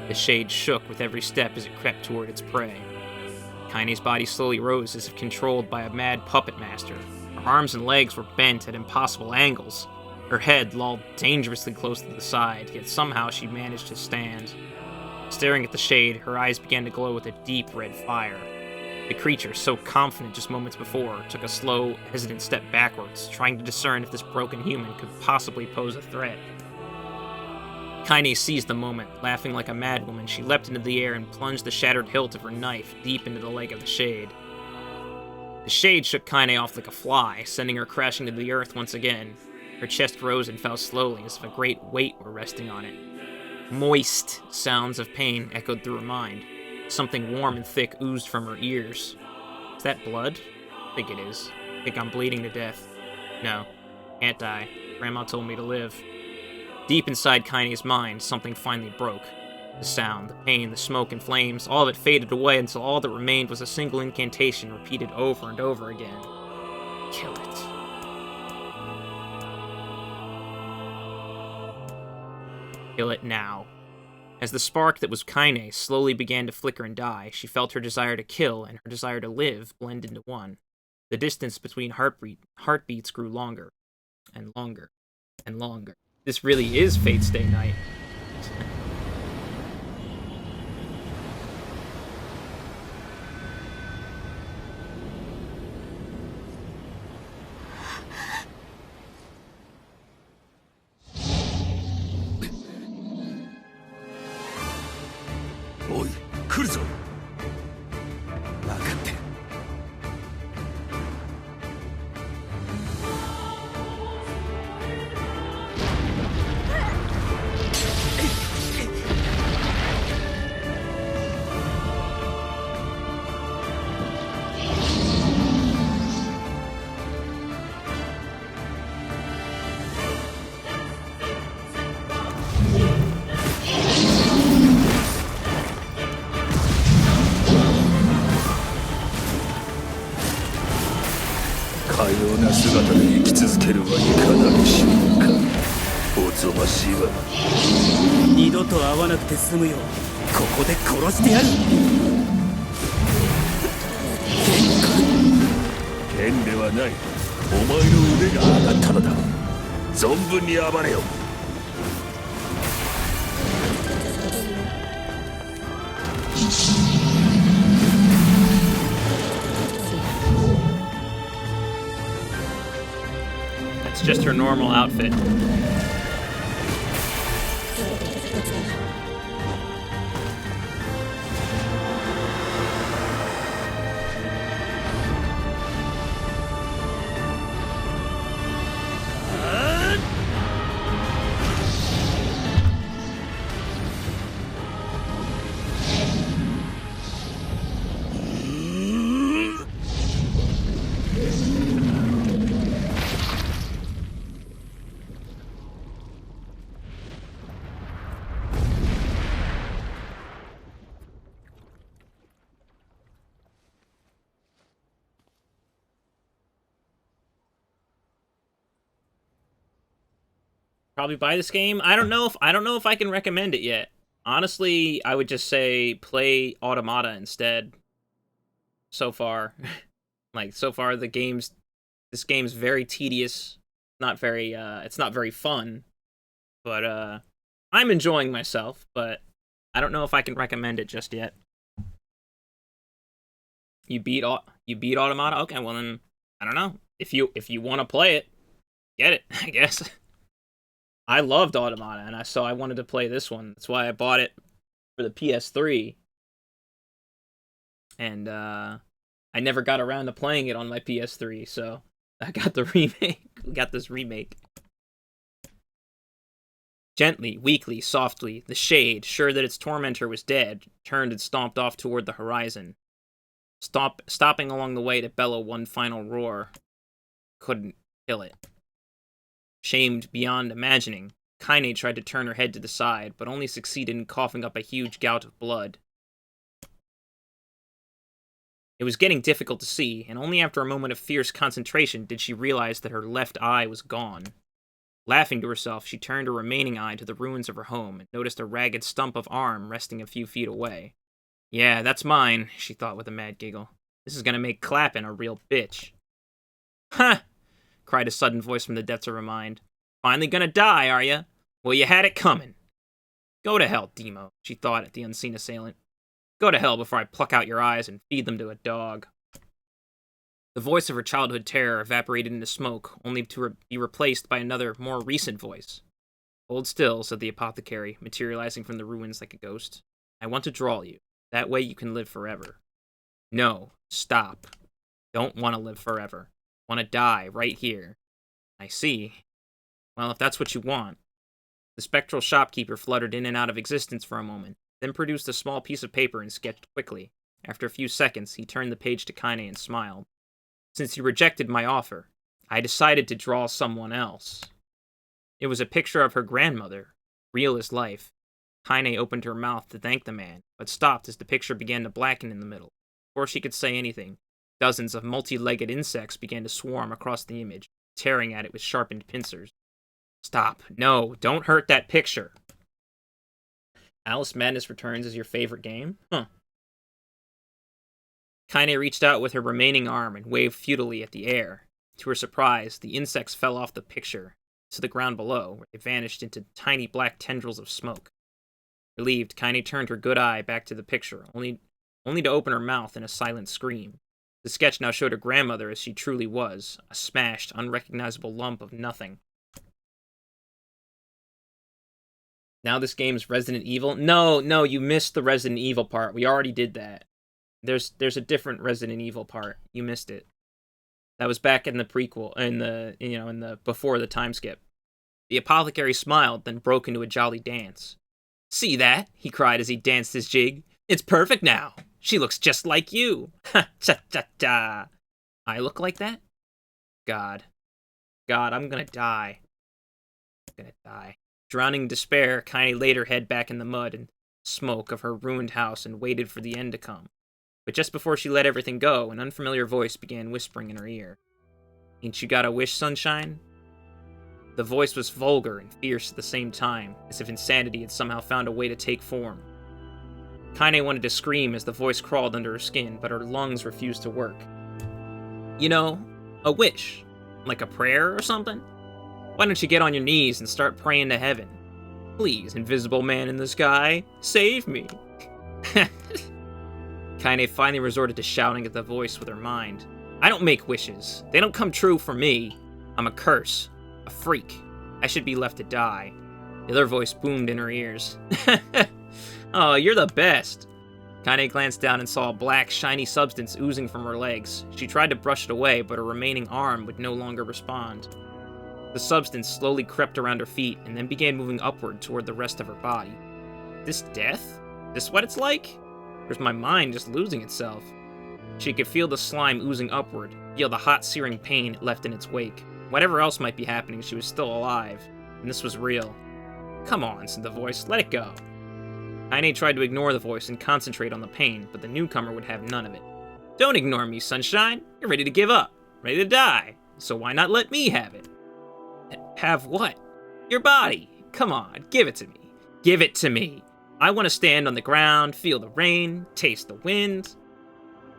The shade shook with every step as it crept toward its prey. Kaine's body slowly rose as if controlled by a mad puppet master. Her arms and legs were bent at impossible angles. Her head lolled dangerously close to the side, yet somehow she managed to stand. Staring at the shade, her eyes began to glow with a deep red fire. The creature, so confident just moments before, took a slow, hesitant step backwards, trying to discern if this broken human could possibly pose a threat. Kaine seized the moment. Laughing like a madwoman, she leapt into the air and plunged the shattered hilt of her knife deep into the leg of the shade. The shade shook Kaine off like a fly, sending her crashing to the earth once again. Her chest rose and fell slowly, as if a great weight were resting on it. Moist sounds of pain echoed through her mind. Something warm and thick oozed from her ears. Is that blood? I think it is. I think I'm bleeding to death. No, can't die. Grandma told me to live. Deep inside Kaine's mind, something finally broke. The sound, the pain, the smoke and flames, all of it faded away until all that remained was a single incantation repeated over and over again. Kill it. Kill it now. As the spark that was Kaine slowly began to flicker and die, she felt her desire to kill and her desire to live blend into one. The distance between heartbeats grew longer, and longer, and longer. This really is Fate's Day night. Oi, 来るぞ。分かってる。かような姿で生き続けるはいかなる種民か。おぞましいわ。二度と会わなくて済むようここで殺してやる。剣ではない。お前の腕が上がったのだ。存分に暴れよ。That's just her normal outfit. Probably buy this game. I don't know if I can recommend it yet. Honestly, I would just say play Automata instead. So far. So far this game's very tedious. It's not very fun. But I'm enjoying myself, but I don't know if I can recommend it just yet. You beat Automata? Okay, well then I don't know. If you want to play it, get it, I guess. I loved Automata, and so I wanted to play this one. That's why I bought it for the PS3. And I never got around to playing it on my PS3, so I got the remake. Got this remake. Gently, weakly, softly, the shade, sure that its tormentor was dead, turned and stomped off toward the horizon. Stopping along the way to bellow one final roar. Couldn't kill it. Shamed beyond imagining, Kaine tried to turn her head to the side, but only succeeded in coughing up a huge gout of blood. It was getting difficult to see, and only after a moment of fierce concentration did she realize that her left eye was gone. Laughing to herself, she turned her remaining eye to the ruins of her home and noticed a ragged stump of arm resting a few feet away. Yeah, that's mine, she thought with a mad giggle. This is gonna make Clappin' a real bitch. Huh! Cried a sudden voice from the depths of her mind. Finally gonna die, are ya? Well, you had it coming. Go to hell, Demo, she thought at the unseen assailant. Go to hell before I pluck out your eyes and feed them to a dog. The voice of her childhood terror evaporated into smoke, only to be replaced by another, more recent voice. Hold still, said the apothecary, materializing from the ruins like a ghost. I want to draw you. That way you can live forever. No, stop. Don't want to live forever. Want to die right here. I see. Well, if that's what you want. The spectral shopkeeper fluttered in and out of existence for a moment, then produced a small piece of paper and sketched quickly. After a few seconds, he turned the page to Kaine and smiled. Since you rejected my offer, I decided to draw someone else. It was a picture of her grandmother, real as life. Kaine opened her mouth to thank the man, but stopped as the picture began to blacken in the middle. Before she could say anything, dozens of multi-legged insects began to swarm across the image, tearing at it with sharpened pincers. Stop. No, don't hurt that picture. Alice Madness Returns is your favorite game? Huh. Kaine reached out with her remaining arm and waved futilely at the air. To her surprise, the insects fell off the picture to the ground below, where they vanished into tiny black tendrils of smoke. Relieved, Kaine turned her good eye back to the picture, only to open her mouth in a silent scream. The sketch now showed her grandmother as she truly was, a smashed, unrecognizable lump of nothing. Now this game's Resident Evil? No, you missed the Resident Evil part. We already did that. There's a different Resident Evil part. You missed it. That was back in the prequel, in the before the time skip. The apothecary smiled, then broke into a jolly dance. See that? He cried as he danced his jig. It's perfect now. She looks just like you. Ha cha cha cha. I look like that? God, I'm gonna die. Drowning in despair, Kaine laid her head back in the mud and smoke of her ruined house and waited for the end to come. But just before she let everything go, an unfamiliar voice began whispering in her ear. Ain't you got a wish, sunshine? The voice was vulgar and fierce at the same time, as if insanity had somehow found a way to take form. Kaine wanted to scream as the voice crawled under her skin, but her lungs refused to work. You know, a wish. Like a prayer or something? Why don't you get on your knees and start praying to heaven? Please, invisible man in the sky, save me. Kaine finally resorted to shouting at the voice with her mind. I don't make wishes. They don't come true for me. I'm a curse. A freak. I should be left to die. The other voice boomed in her ears. Oh, you're the best. Kaine glanced down and saw a black, shiny substance oozing from her legs. She tried to brush it away, but her remaining arm would no longer respond. The substance slowly crept around her feet and then began moving upward toward the rest of her body. This death? This what it's like? Or is my mind just losing itself? She could feel the slime oozing upward, feel the hot, searing pain it left in its wake. Whatever else might be happening, she was still alive, and this was real. Come on, said the voice, let it go. Kaine tried to ignore the voice and concentrate on the pain, but the newcomer would have none of it. Don't ignore me, sunshine. You're ready to give up, ready to die, so why not let me have it? Have what? Your body. Come on, give it to me. Give it to me. I want to stand on the ground, feel the rain, taste the wind.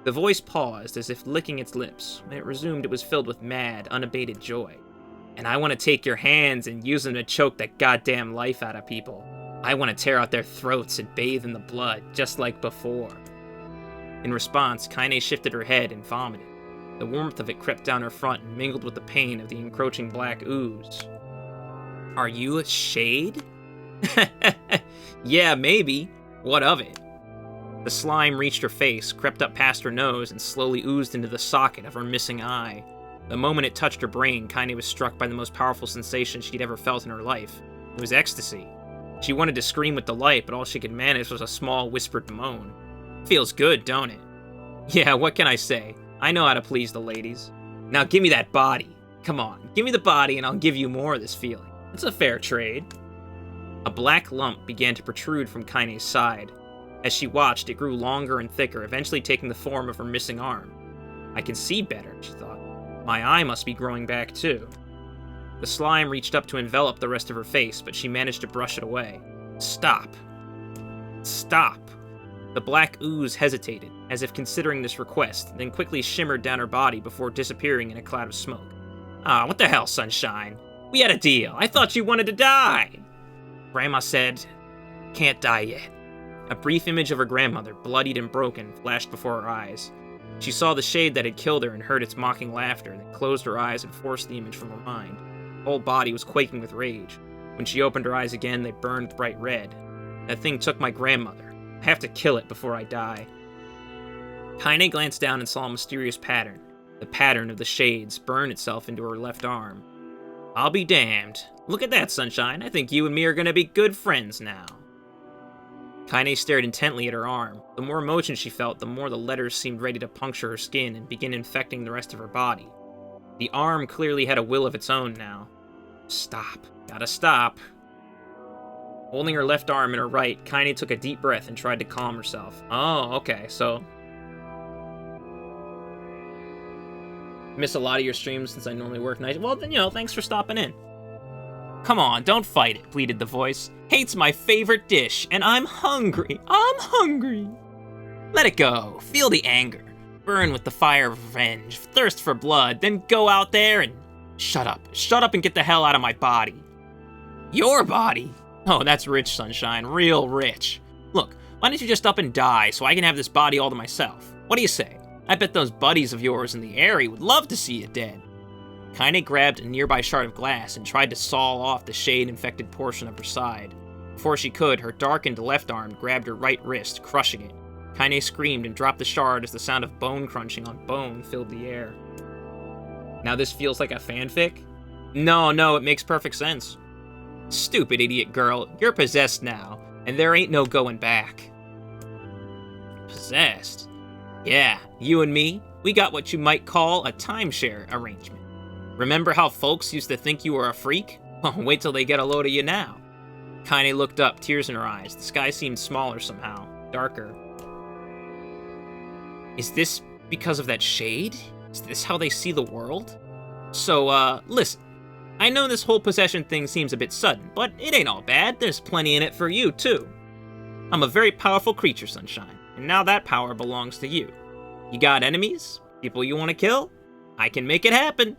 The voice paused as if licking its lips. When it resumed, it was filled with mad, unabated joy. And I want to take your hands and use them to choke the goddamn life out of people. I want to tear out their throats and bathe in the blood, just like before. In response, Kaine shifted her head and vomited. The warmth of it crept down her front and mingled with the pain of the encroaching black ooze. Are you a shade? Yeah, maybe. What of it? The slime reached her face, crept up past her nose, and slowly oozed into the socket of her missing eye. The moment it touched her brain, Kaine was struck by the most powerful sensation she'd ever felt in her life. It was ecstasy. She wanted to scream with delight, but all she could manage was a small, whispered moan. Feels good, don't it? Yeah, what can I say? I know how to please the ladies. Now give me that body. Come on, give me the body and I'll give you more of this feeling. It's a fair trade. A black lump began to protrude from Kaine's side. As she watched, it grew longer and thicker, eventually taking the form of her missing arm. I can see better, she thought. My eye must be growing back too. The slime reached up to envelop the rest of her face, but she managed to brush it away. Stop. Stop. The black ooze hesitated, as if considering this request, then quickly shimmered down her body before disappearing in a cloud of smoke. Ah, what the hell, Sunshine? We had a deal. I thought you wanted to die. Grandma said, can't die yet. A brief image of her grandmother, bloodied and broken, flashed before her eyes. She saw the shade that had killed her and heard its mocking laughter, then closed her eyes and forced the image from her mind. Her whole body was quaking with rage. When she opened her eyes again, they burned bright red. That thing took my grandmother. I have to kill it before I die. Kaine glanced down and saw a mysterious pattern. The pattern of the shades burn itself into her left arm. I'll be damned. Look at that, Sunshine. I think you and me are gonna be good friends now. Kaine stared intently at her arm. The more emotion she felt, the more the letters seemed ready to puncture her skin and begin infecting the rest of her body. The arm clearly had a will of its own now. Stop. Gotta stop. Holding her left arm in her right, Kaine took a deep breath and tried to calm herself. Oh, okay, so... Miss a lot of your streams since I normally work nights. Well, then, thanks for stopping in. Come on, don't fight it, pleaded the voice. Hate's my favorite dish, and I'm hungry. I'm hungry. Let it go. Feel the anger. Burn with the fire of revenge. Thirst for blood. Then go out there and... Shut up. Shut up and get the hell out of my body. Your body? Oh, that's rich, Sunshine. Real rich. Look, why don't you just up and die so I can have this body all to myself? What do you say? I bet those buddies of yours in the area would love to see you dead. Kaine grabbed a nearby shard of glass and tried to saw off the shade-infected portion of her side. Before she could, her darkened left arm grabbed her right wrist, crushing it. Kaine screamed and dropped the shard as the sound of bone crunching on bone filled the air. Now this feels like a fanfic? No, it makes perfect sense. Stupid idiot girl, you're possessed now, and there ain't no going back. Possessed? Yeah, you and me, we got what you might call a timeshare arrangement. Remember how folks used to think you were a freak? Well, wait till they get a load of you now. Kaine looked up, tears in her eyes. The sky seemed smaller somehow, darker. Is this because of that shade? Is this how they see the world? So, listen. I know this whole possession thing seems a bit sudden, but it ain't all bad. There's plenty in it for you, too. I'm a very powerful creature, Sunshine, and now that power belongs to you. You got enemies? People you want to kill? I can make it happen.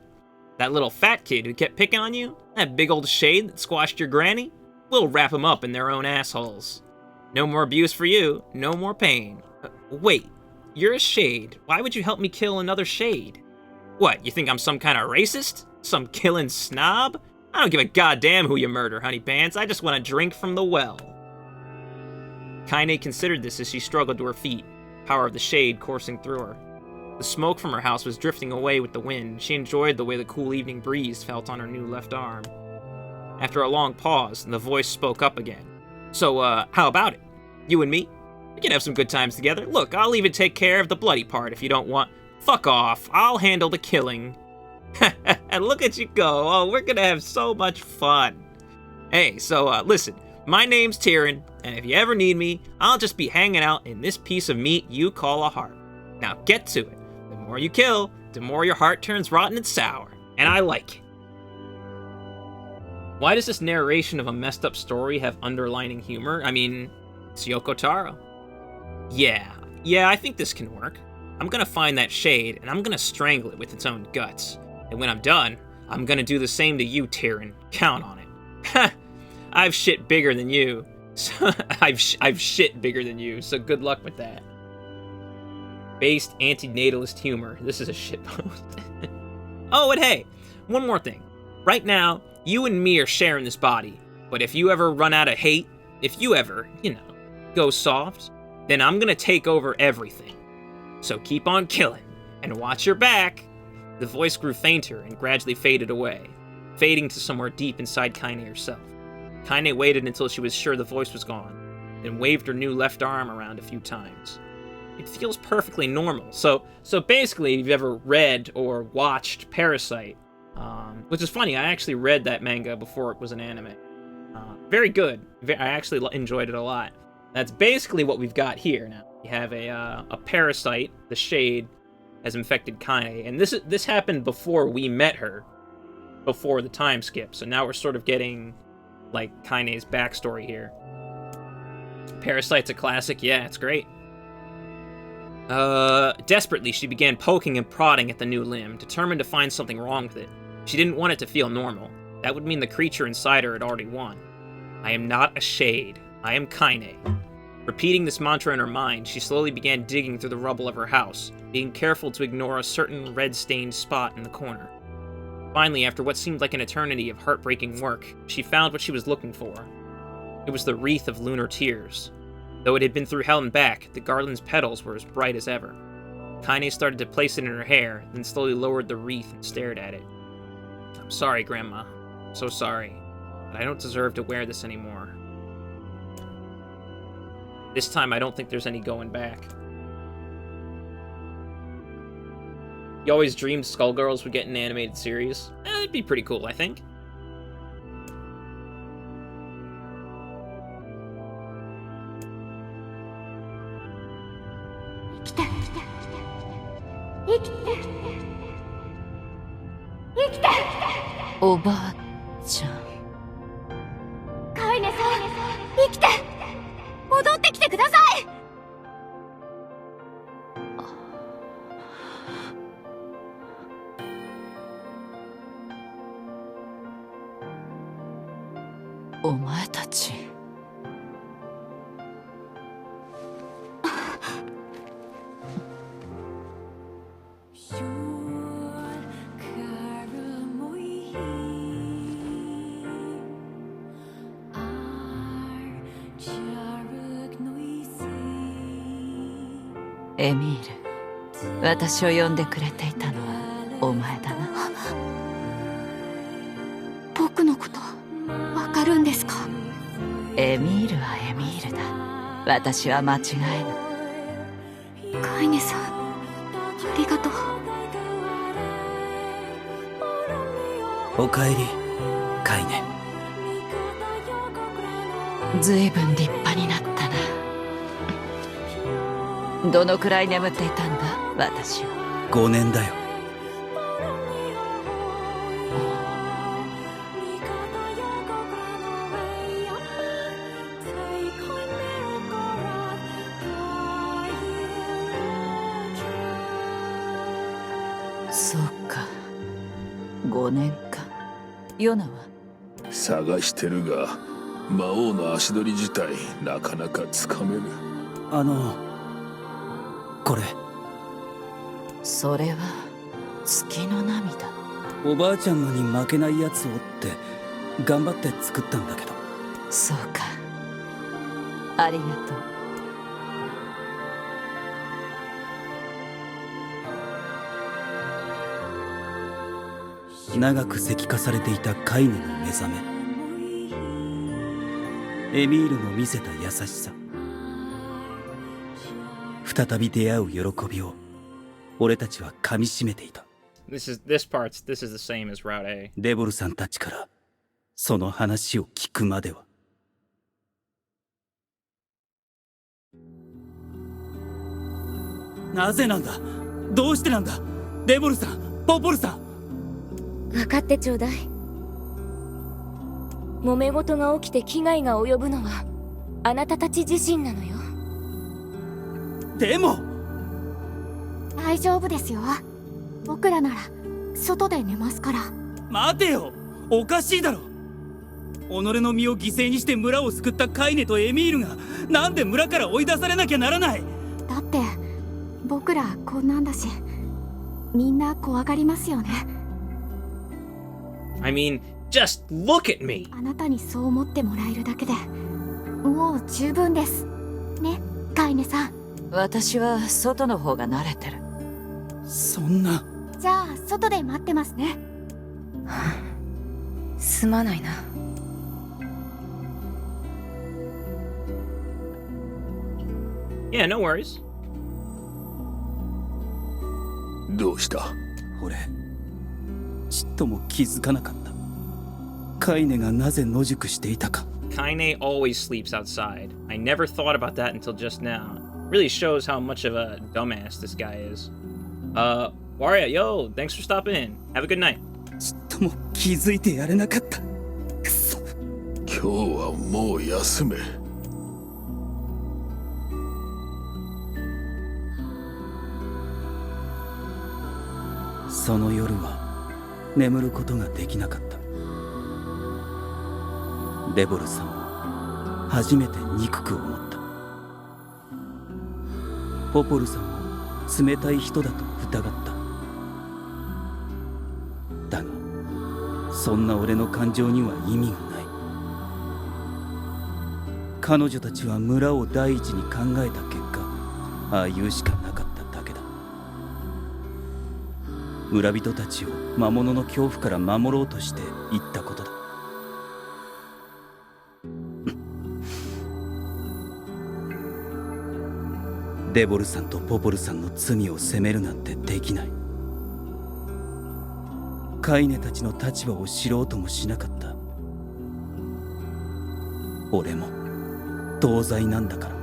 That little fat kid who kept picking on you? That big old shade that squashed your granny? We'll wrap them up in their own assholes. No more abuse for you, no more pain. Wait, you're a shade. Why would you help me kill another shade? What, you think I'm some kind of racist? Some killing snob? I don't give a goddamn who you murder, honey pants. I just want to drink from the well. Kaine considered this as she struggled to her feet, power of the shade coursing through her. The smoke from her house was drifting away with the wind. She enjoyed the way the cool evening breeze felt on her new left arm. After a long pause, the voice spoke up again. So, how about it? You and me? We can have some good times together. Look, I'll even take care of the bloody part if you don't want... Fuck off. I'll handle the killing. And look at you go. Oh, we're gonna have so much fun. Hey, so, listen. My name's Tyrion, and if you ever need me, I'll just be hanging out in this piece of meat you call a heart. Now get to it. The more you kill, the more your heart turns rotten and sour. And I like it. Why does this narration of a messed up story have underlining humor? I mean, it's Yoko Taro. Yeah, I think this can work. I'm gonna find that shade, and I'm gonna strangle it with its own guts. And when I'm done, I'm gonna do the same to you, Tyrion. Count on it. Ha! I've shit bigger than you. I've shit bigger than you, so good luck with that. Based antinatalist humor. This is a shitpost. Oh, and hey, one more thing. Right now, you and me are sharing this body, but if you ever run out of hate, if you ever, go soft, then I'm gonna take over everything. So keep on killing, and watch your back. The voice grew fainter and gradually faded away, fading to somewhere deep inside Kaine herself. Kaine waited until she was sure the voice was gone, then waved her new left arm around a few times. It feels perfectly normal. So basically, if you've ever read or watched Parasite, which is funny, I actually read that manga before it was an anime. Very good. I actually enjoyed it a lot. That's basically what we've got here now. We have a parasite, the Shade, has infected Kaine, and this happened before we met her, before the time skip. So now we're sort of getting like Kaine's backstory here. Parasite's a classic. Yeah, it's great. Desperately, she began poking and prodding at the new limb, determined to find something wrong with it. She didn't want it to feel normal. That would mean the creature inside her had already won. I am not a Shade. I am Kaine. Repeating this mantra in her mind, she slowly began digging through the rubble of her house, being careful to ignore a certain red-stained spot in the corner. Finally, after what seemed like an eternity of heartbreaking work, she found what she was looking for. It was the wreath of lunar tears. Though it had been through hell and back, the garland's petals were as bright as ever. Kaine started to place it in her hair, then slowly lowered the wreath and stared at it. I'm sorry, Grandma. I'm so sorry. But I don't deserve to wear this anymore. This time, I don't think there's any going back. You always dreamed Skullgirls would get an animated series. It'd be pretty cool, I think. Kaine-san, 生きて! 戻ってきてください! お前たち。エミール、私を呼んでくれていたのはお前だな。僕のことわかるんですか？エミールはエミールだ。私は間違えぬ。カイネさん、ありがとう。おかえり、カイネ。ずいぶん立派になったな。どのくらい眠っていたんだ、私は。5年だよ。そうか、5年か。ヨナは探してるが、魔王の足取り自体なかなかつかめぬ。これ。それは月の涙。おばあちゃんのに負けないやつをって頑張って作ったんだけど。そうか、ありがとう。長く石化されていたカイネの目覚め、エミールの見せた優しさ、再び出会う喜びを俺たちは噛みしめていた。This is the same as Route A. デボルさんたちからその話を聞くまでは。なぜなんだ、どうしてなんだ、デボルさん、ポポルさん。分かってちょうだい。揉め事が起きて危害が及ぶのはあなたたち自身なのよ。でも大丈夫ですよ。僕らなら外で寝ますから。待てよ、おかしいだろ。己の身を犠牲にして村を救ったカイネとエミールがなんで村から追い出されなきゃならない。だって僕らこんなんだし、みんな怖がりますよね。I mean, just look at me! あなたにそう思ってもらえるだけでもう十分ですね、カイネさん。私は外の方が慣れてる。そんな。じゃあ外で待ってますね。すまないな。Yeah, no worries. どうした？俺ちっとも気づかなかった。カイネがなぜ野宿していたか。 Kaine always sleeps outside. I never thought about that until just now. Really shows how much of a dumbass this guy is. Waria, yo, thanks for stopping in. Have a good night. ちっとも気づいてやれなかった。くそ。今日はもう休め。その夜は眠ることができなかった。デボルさんを初めて憎く思った。ポポルさんを冷たい人だと疑った。だがそんな俺の感情には意味がない。彼女たちは村を第一に考えた結果、ああいうしかなかっただけだ。村人たちを魔物の恐怖から守ろうとして言ったことだ。デボルさんとポポルさんの罪を責めるなんてできない。カイネたちの立場を知ろうともしなかった。俺も同罪なんだから。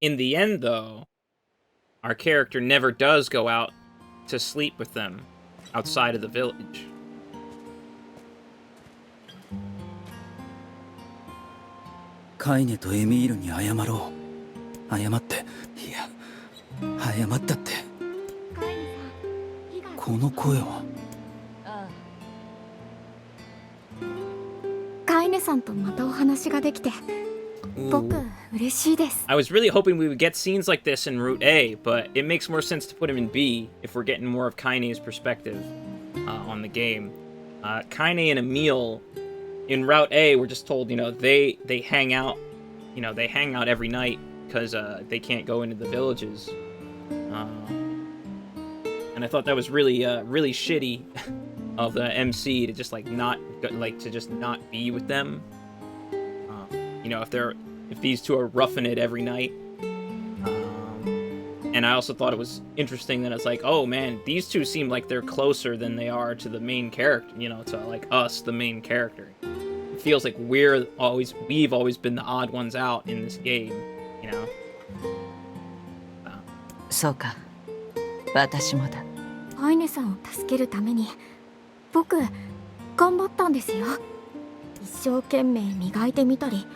In the end, though, our character never does go out to sleep with them outside of the village. カイネとエミールに謝ろう。謝って、いや、謝ったって。この声は。カイネさんとまたお話ができて、僕嬉しいです。I was really hoping we would get scenes like this in Route A, but it makes more sense to put him in B if we're getting more of Kaine's perspective on the game. Kaine and Emil in Route A, we're just told, you know, they hang out, you know, they hang out every night because they can't go into the villages. And I thought that was really, really shitty of the MC to just not be with them. You know, if these two are roughing it every night. And I also thought it was interesting that it's like, oh man, these two seem like they're closer than they are to the main character, you know, to like us, the main character. It feels like we've always been the odd ones out in this game, you know? そうか。私もだ。カイネさんを助けるために僕頑張ったんですよ。一生懸命磨いてみたり、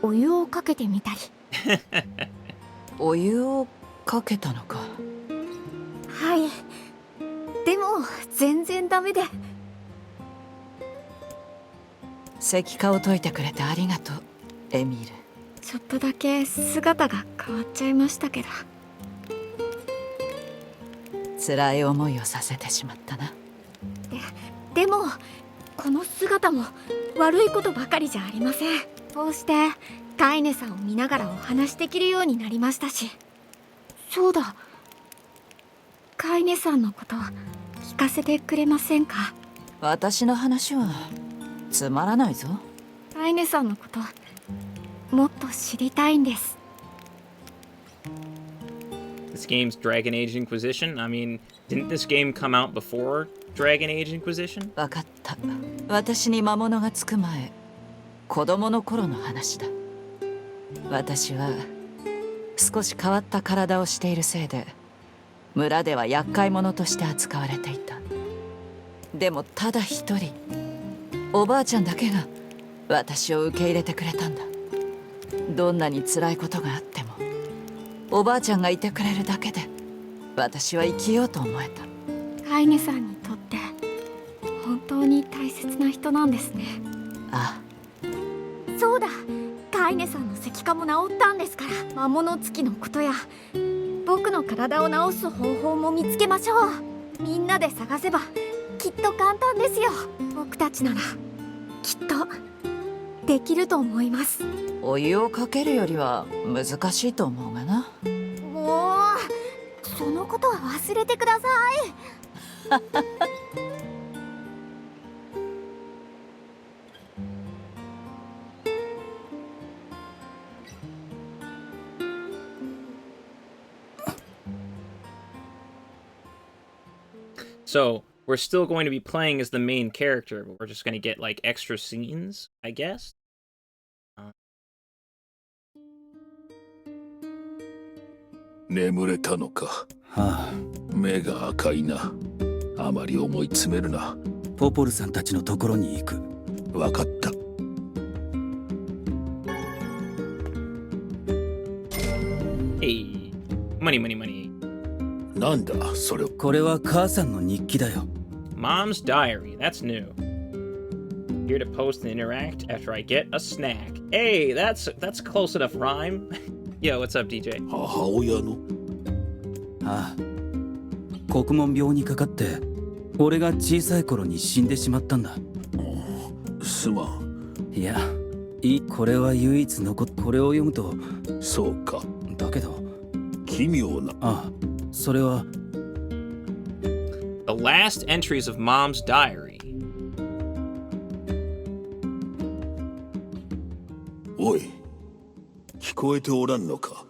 お湯をかけてみたり。お湯をかけたのか。はい。でも全然ダメで。石化を解いてくれてありがとう、エミール。ちょっとだけ姿が変わっちゃいましたけど。辛い思いをさせてしまったな。でもこの姿も悪いことばかりじゃありません。こうしてカイネさんを見ながらお話できるようになりましたし。そうだ、カイネさんのこと聞かせてくれませんか？私の話はつまらないぞ。カイネさんのこともっと知りたいんです。This game's Dragon Age Inquisition? I mean, didn't this game come out before Dragon Age Inquisition? わかった。私に魔物がつく前、子供の頃の話だ。私は少し変わった体をしているせいで、村では厄介者として扱われていた。でもただ一人、おばあちゃんだけが私を受け入れてくれたんだ。どんなに辛いことがあっても、おばあちゃんがいてくれるだけで私は生きようと思えた。カイネさんにとって本当に大切な人なんですね。ああ、そうだ、カイネさんの石化も治ったんですから、魔物つきのことや僕の体を治す方法も見つけましょう。みんなで探せばきっと簡単ですよ。僕たちならきっとできると思います。お湯をかけるよりは難しいと思うがな。もうそのことは忘れてください。So we're still going to be playing as the main character, but we're just going to get like extra scenes, I guess. 眠れたのか。は目が赤いな。あまり思い詰めるな。あ、ポポルさんたちのところに行く。わかった。Hey, money, money, money. なんだそれ。これは母さんの日記だよ。Mom's diary. That's new. Here to post and interact after I get a snack. Hey, that's close enough rhyme. Yo, what's up, DJ? 母親の。ああ、国門病にかかって俺が小さい頃に死んでしまったんだ。すまん。いや、これは唯一残っこれを読むと。そうか。だけど奇妙な。ああ、それは The last entries of Mom's diary. おい、聞こえておらんのか。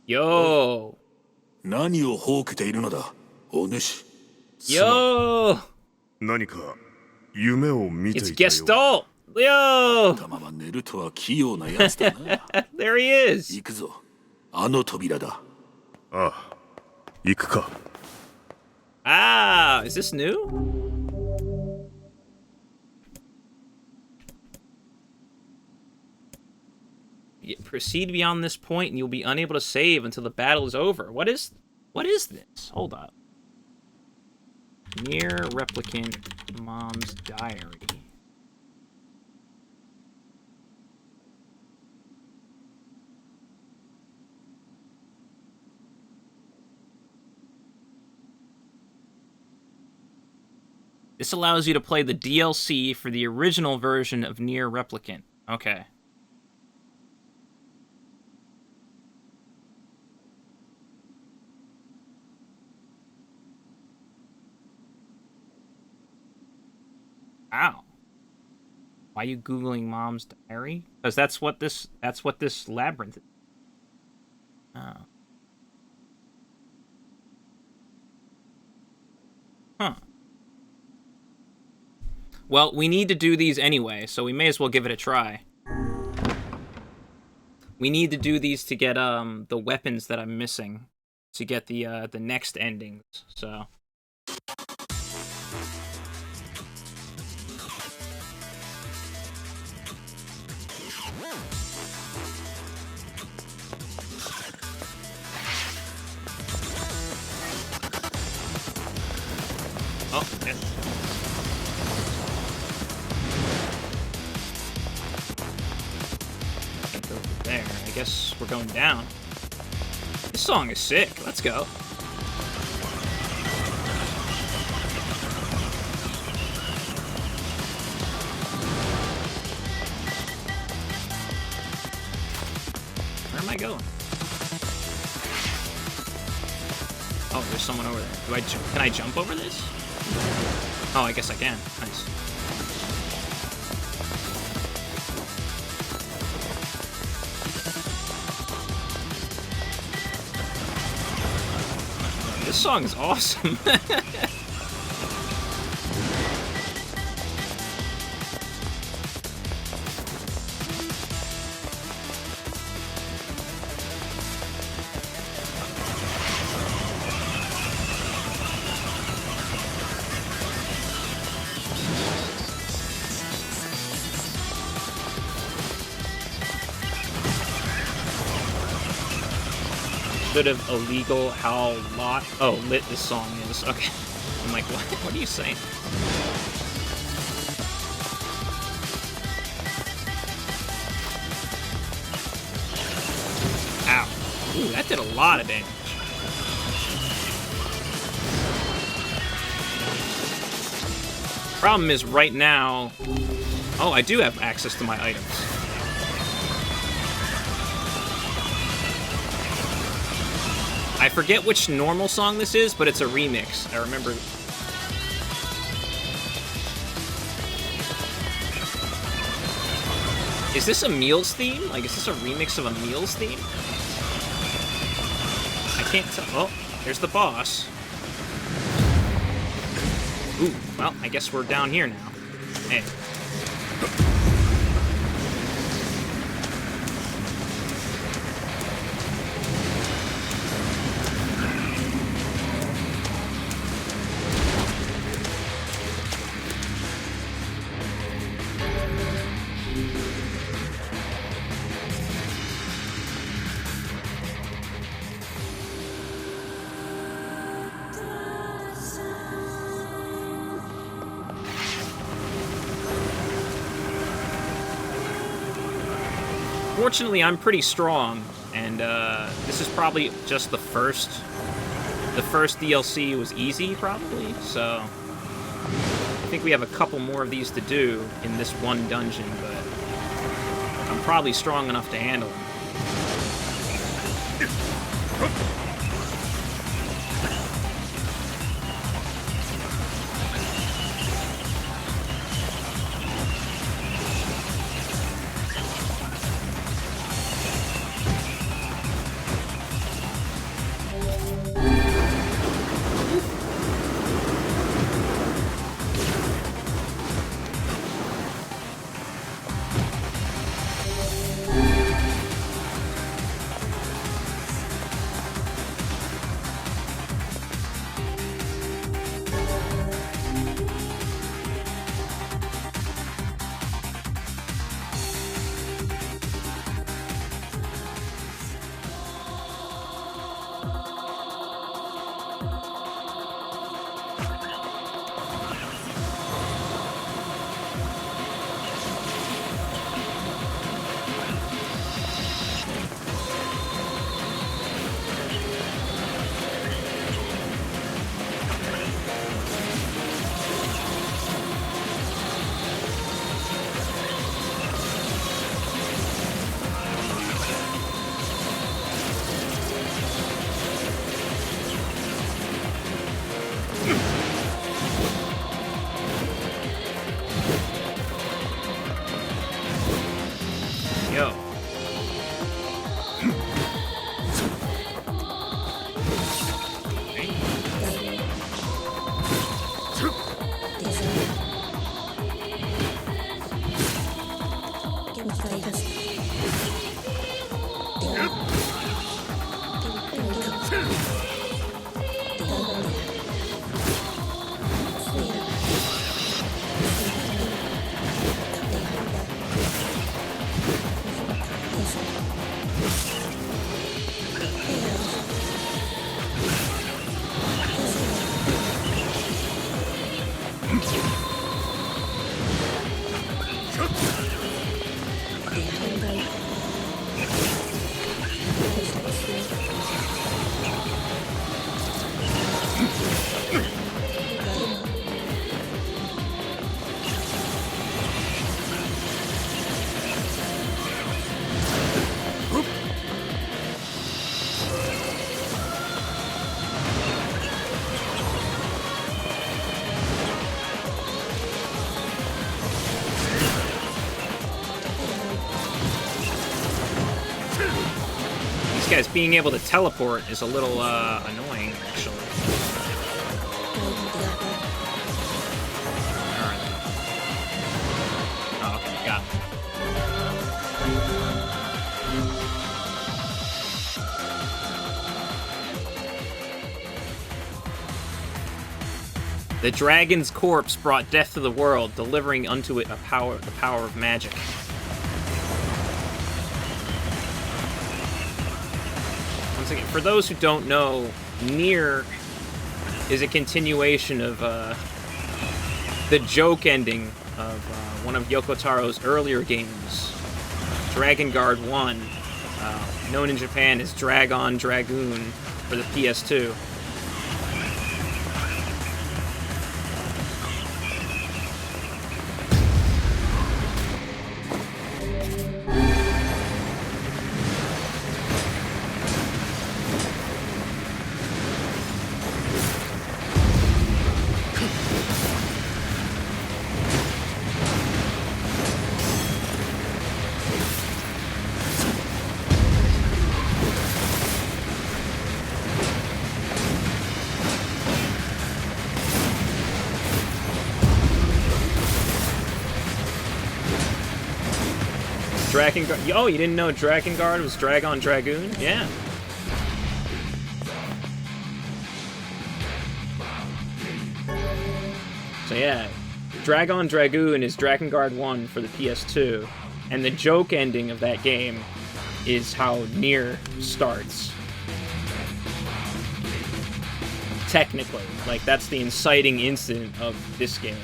Yo. 何をほうけているのだ、お主。Yo. 何か夢を見てい It's たよ Gestalt. Yo. たまま寝るとは器用なやつだな。There he is. 行くぞ。あの扉だ。ああ、行くか。 Ah, is this new? Proceed beyond this point and you'll be unable to save until the battle is over. What is this? Hold up. Nier Replicant Mom's diary. This allows you to play the DLC for the original version of Nier Replicant. Okay. Wow. Why are you Googling Mom's diary? Because that's what this labyrinth is. Oh. Huh. Well, we need to do these anyway, so we may as well give it a try. We need to do these to get the weapons that I'm missing to get the next endings. So. Oh, yeah. Can't go over there. I guess we're going down. This song is sick. Let's go. Where am I going? Oh, there's someone over there. Can I jump over this? Oh, I guess I can. Nice. This song is awesome. Bit of illegal how lit this song is. Okay. I'm like, what are you saying? Ow. Ooh, that did a lot of damage. Problem is right now... Oh, I do have access to my items. I forget which normal song this is, but it's a remix. I remember. Is this a Meals theme? Like, is this a remix of a Meals theme? I can't tell. Oh, there's the boss. Ooh, well, I guess we're down here now. Hey. Fortunately, I'm pretty strong, and this is probably just the first. The first DLC was easy, probably, so I think we have a couple more of these to do in this one dungeon, but I'm probably strong enough to handle them. Yo. Guys, being able to teleport is a little annoying, actually. Alright. Oh, okay, got it. The dragon's corpse brought death to the world, delivering unto it the power of magic. For those who don't know, Nier is a continuation of the joke ending of one of Yoko Taro's earlier games, Dragon Guard 1, known in Japan as Dragon Dragoon for the PS2. Drakengard. Oh, you didn't know Drakengard was Dragon Dragoon? Yeah. So yeah, Dragon Dragoon is Drakengard 1 for the PS2, and the joke ending of that game is how Nier starts. Technically, like, that's the inciting incident of this game.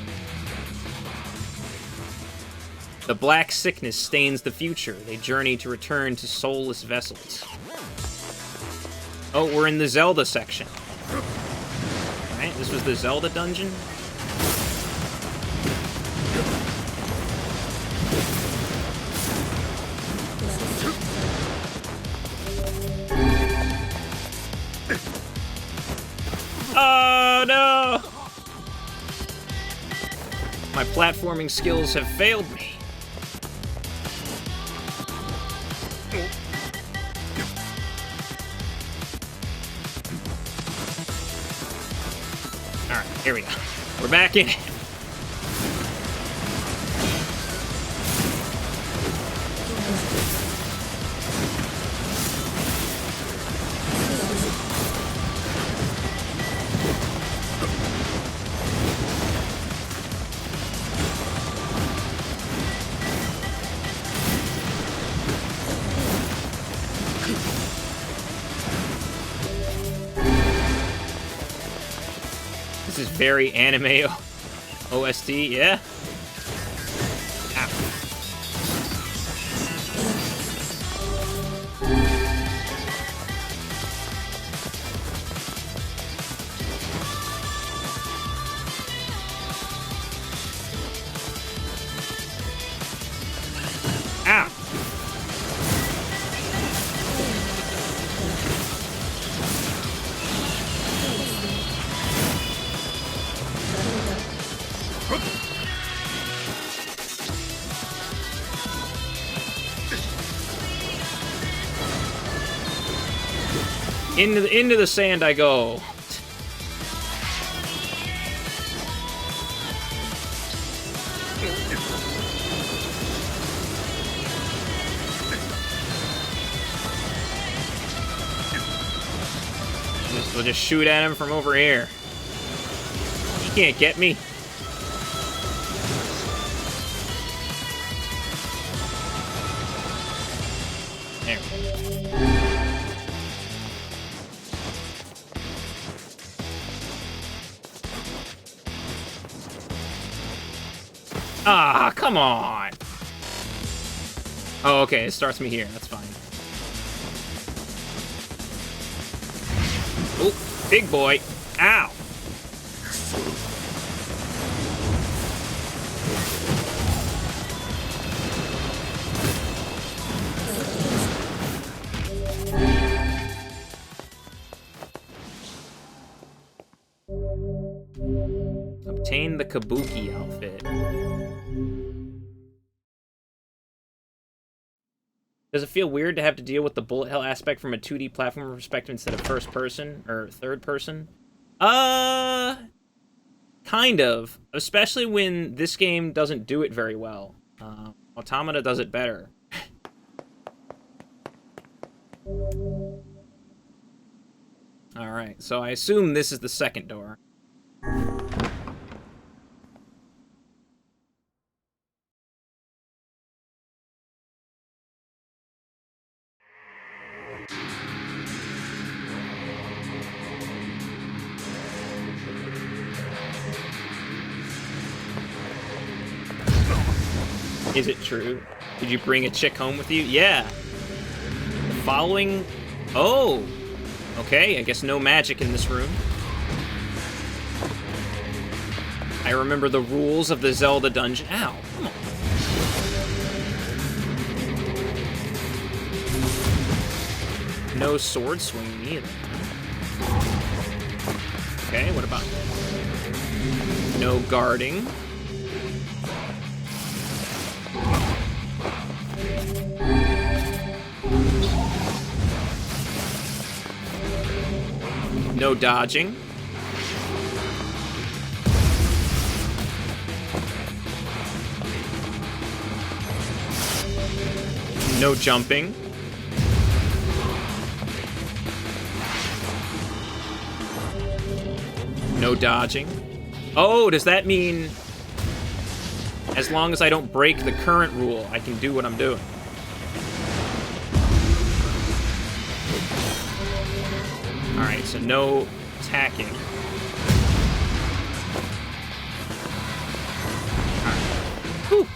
The black sickness stains the future. They journey to return to soulless vessels. Oh, we're in the Zelda section. Right, this was the Zelda dungeon? Oh, no! My platforming skills have failed me. Alright, here we go. We're back in it. This is very anime OST, yeah? Ow. Ow. Into the sand I go. We'll just shoot at him from over here. He can't get me. There we go. Ah, come on! Oh, okay, it starts me here. That's fine. Oh, big boy. Ow! Obtain the Kabuki outfit. Does it feel weird to have to deal with the bullet hell aspect from a 2D platformer perspective instead of first person or third person? Kind of. Especially when this game doesn't do it very well. Automata does it better. Alright, so I assume this is the second door. Is it true? Did you bring a chick home with you? Yeah. The following... Oh! Okay, I guess no magic in this room. I remember the rules of the Zelda dungeon. Ow, come on. No sword swinging either. Okay, what about... No guarding. No dodging. No jumping. No dodging. Oh, does that mean as long as I don't break the current rule, I can do what I'm doing? Alright, so no attacking. Whew.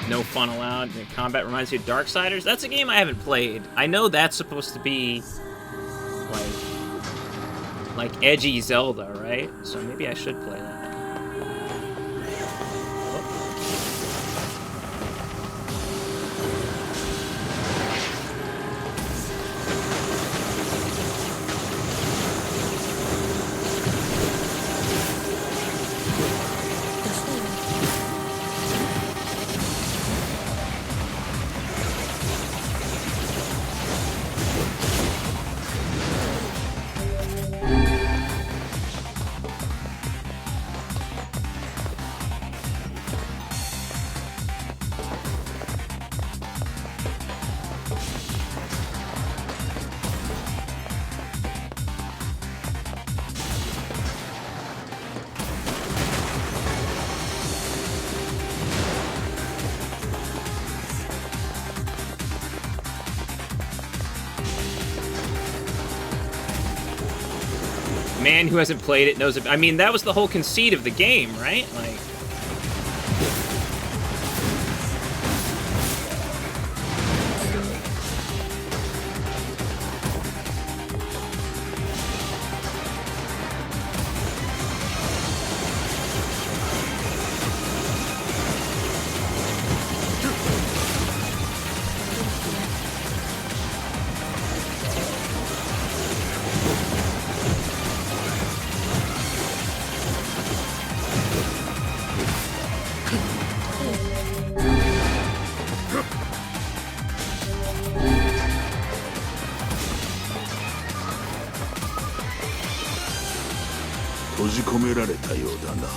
No fun allowed. The combat reminds you of Darksiders. That's a game I haven't played. I know that's supposed to be like edgy Zelda, right? So maybe I should play that. Man who hasn't played it knows it. I mean, that was the whole conceit of the game, right? Like,閉じ込められたようだな。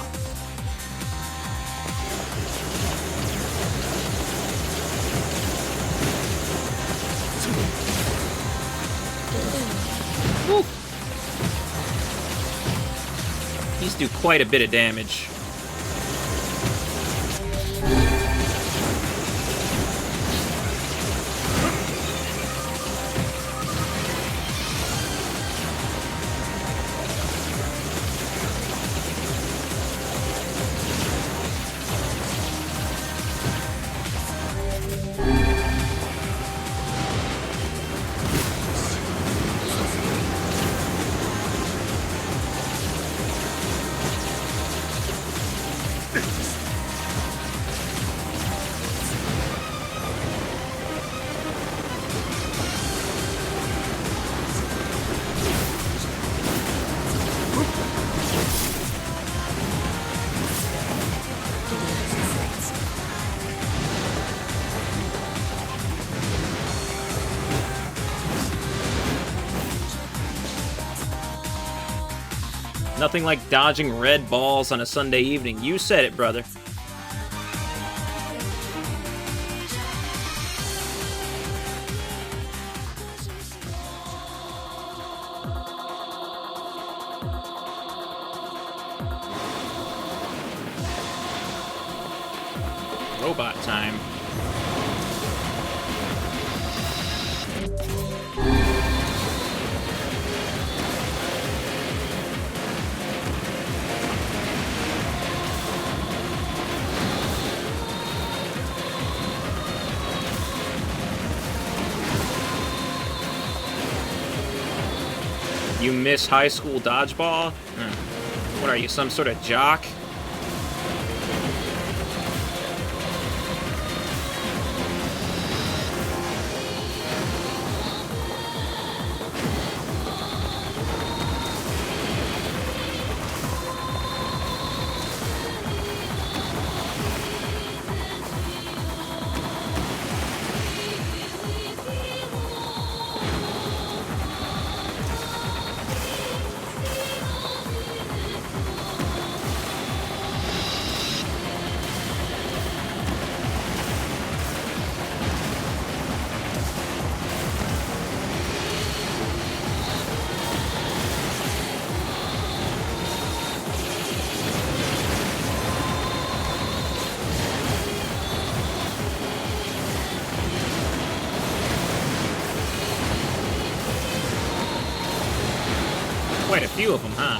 these do quite a bit of damage. Nothing like dodging red balls on a Sunday evening. You said it, brother. Robot time. You miss high school dodgeball? What are you, some sort of jock? few of them, huh?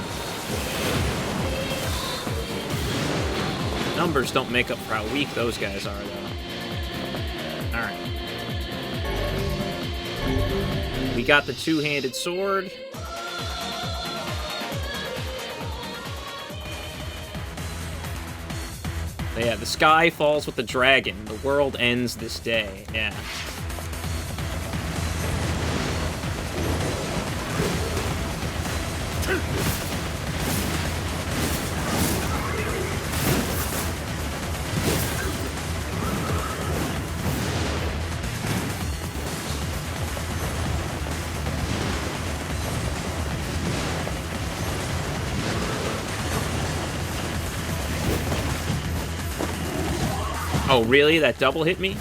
Numbers don't make up for how weak those guys are, though. Alright. We got the two-handed sword. Yeah, the sky falls with the dragon. The world ends this day. Yeah. Oh, really? That double hit me?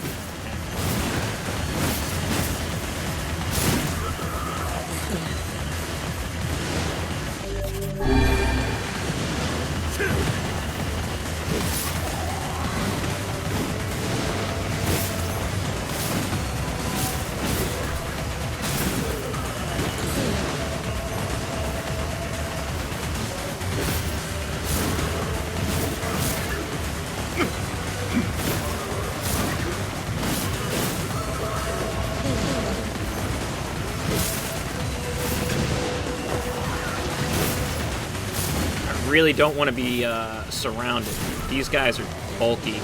Really don't want to be surrounded. These guys are bulky.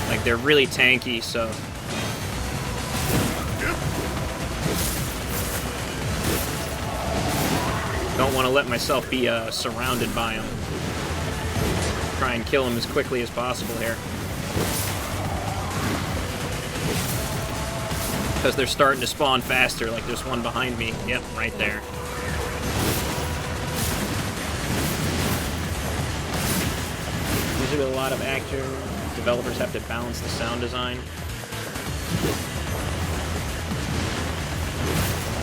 Like, they're really tanky, so... Don't want to let myself be surrounded by them. Try and kill them as quickly as possible here. Because they're starting to spawn faster, like there's one behind me. Yep, right there. Usually a lot of developers have to balance the sound design.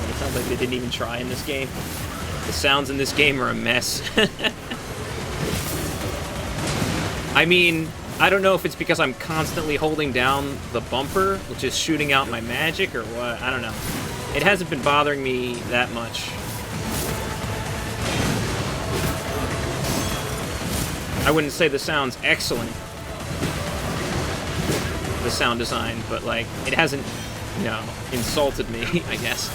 It sounds like they didn't even try in this game. The sounds in this game are a mess. I mean, I don't know if it's because I'm constantly holding down the bumper, which is shooting out my magic, or what. I don't know. It hasn't been bothering me that much. I wouldn't say the sound's excellent, the sound design, but, like, it hasn't, you know, insulted me, I guess.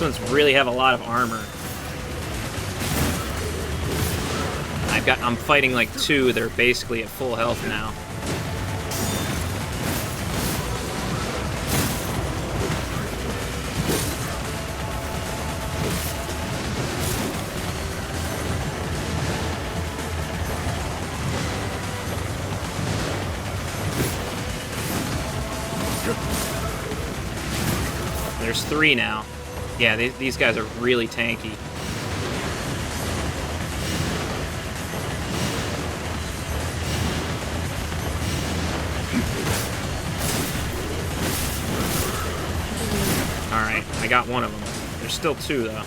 These ones really have a lot of armor. I'm fighting like two that are basically at full health now. There's three now. Yeah, these guys are really tanky. Alright, I got one of them. There's still two, though.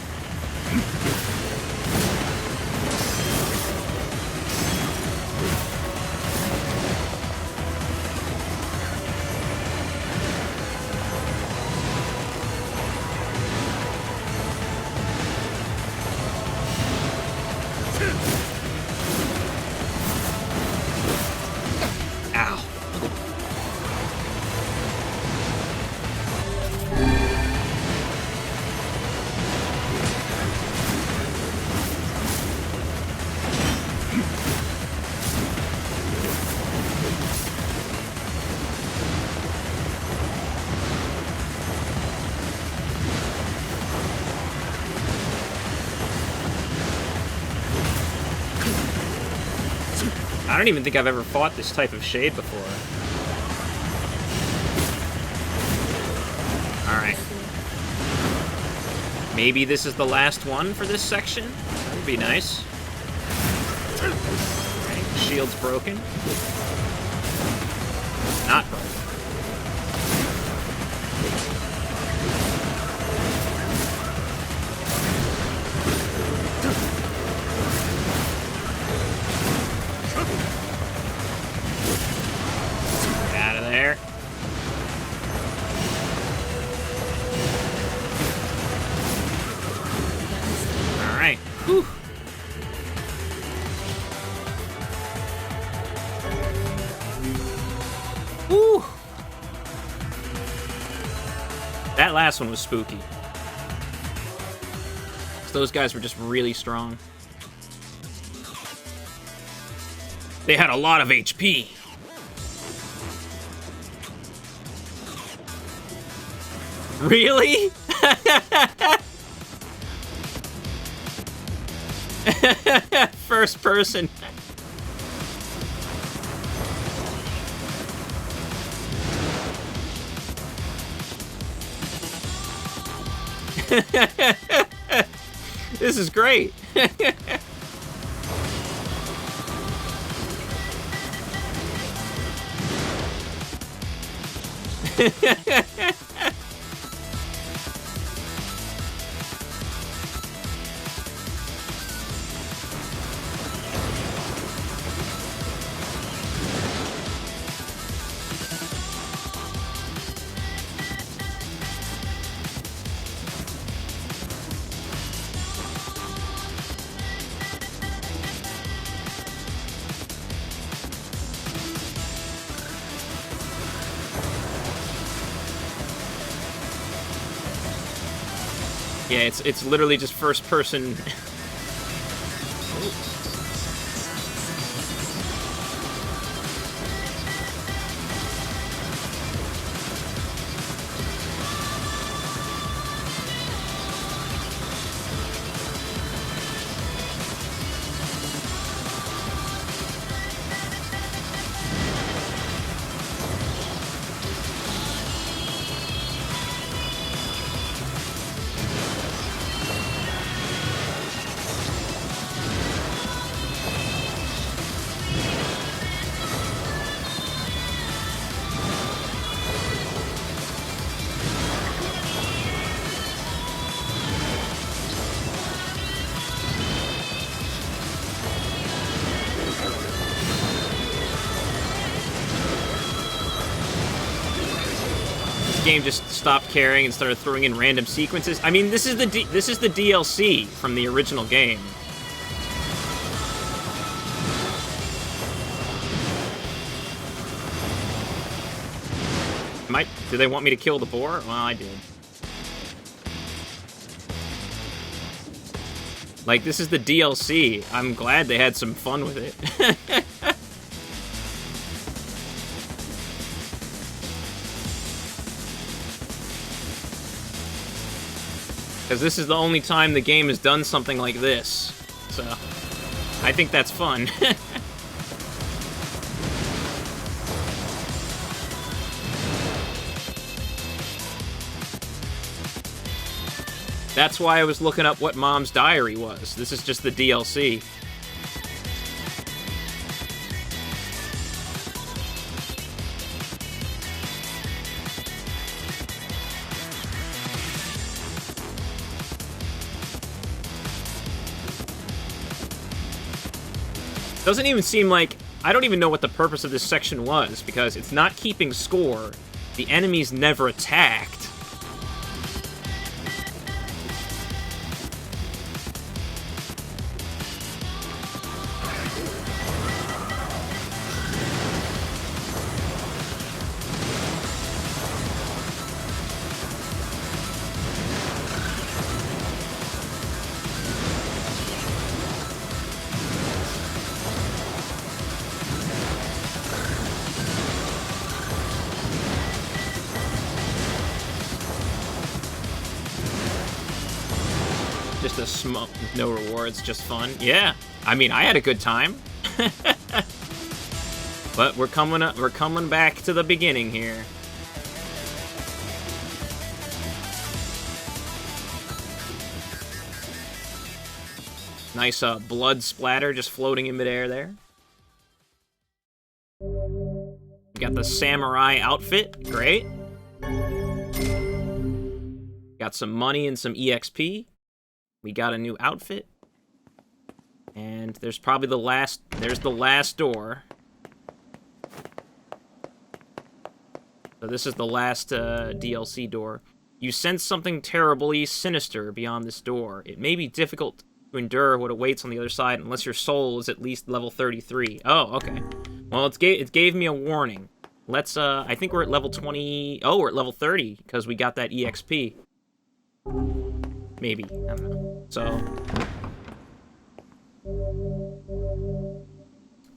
I don't even think I've ever fought this type of shade before. Alright. Maybe this is the last one for this section? That would be nice. Okay, shield's broken. Not broken. Out of there. Alright. Whew. Whew. That last one was spooky. Those guys were just really strong. They had a lot of HP. Really? First person. This is great. Yeah, it's literally just first person. Game just stopped caring and started throwing in random sequences. I mean, this is the DLC from the original game. Do they want me to kill the boar? Well, I did. Like, this is the DLC. I'm glad they had some fun with it. Because this is the only time the game has done something like this. So, I think that's fun. That's why I was looking up what Mom's Diary was. This is just the DLC. Doesn't even seem like... I don't even know what the purpose of this section was, because it's not keeping score. The enemies never attacked. Just a smoke, no rewards, just fun. Yeah, I mean, I had a good time. But we're coming back to the beginning here. Nice blood splatter just floating in midair there. We got the samurai outfit, great. Got some money and some EXP. We got a new outfit. And there's probably there's the last door. So this is the last DLC door. You sense something terribly sinister beyond this door. It may be difficult to endure what awaits on the other side unless your soul is at least level 33. Oh, okay. Well, it gave me a warning. Let's, I think we're at level 20... Oh, we're at level 30, because we got that EXP. Maybe. I don't know. So...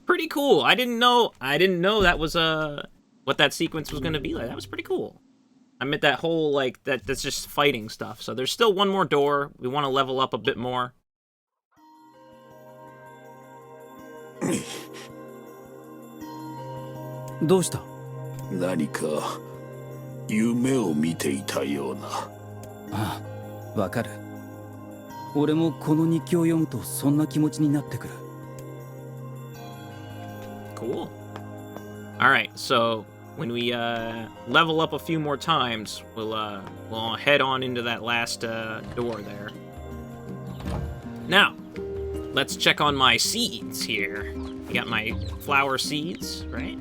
pretty cool. I didn't know that was, what that sequence was gonna be like. That was pretty cool. I meant that whole, like, that's just fighting stuff. So there's still one more door. We want to level up a bit more. どうした？何か夢を見ていたような。ああ、わかる。俺もこの日記を読むとそんな気持ちになってくる。Cool. All right, so when we level up a few more times, we'll head on into that last door there. Now, let's check on my seeds here. I got my flower seeds, right?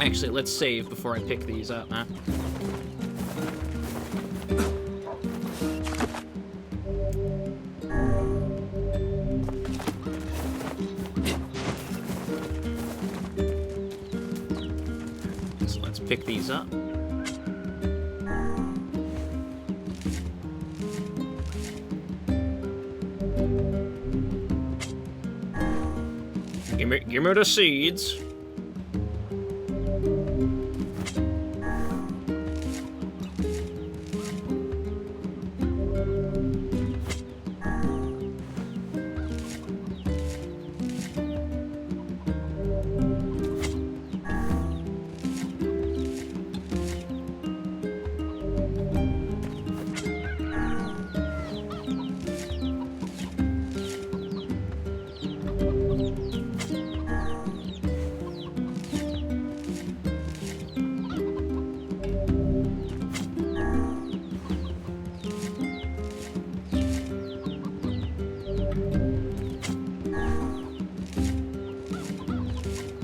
Actually, let's save before I pick these up, huh? So let's pick these up. Give me the seeds.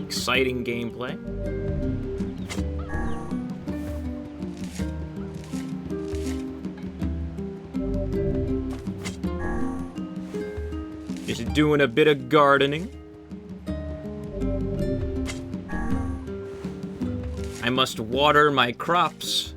Exciting gameplay. Just doing a bit of gardening. I must water my crops.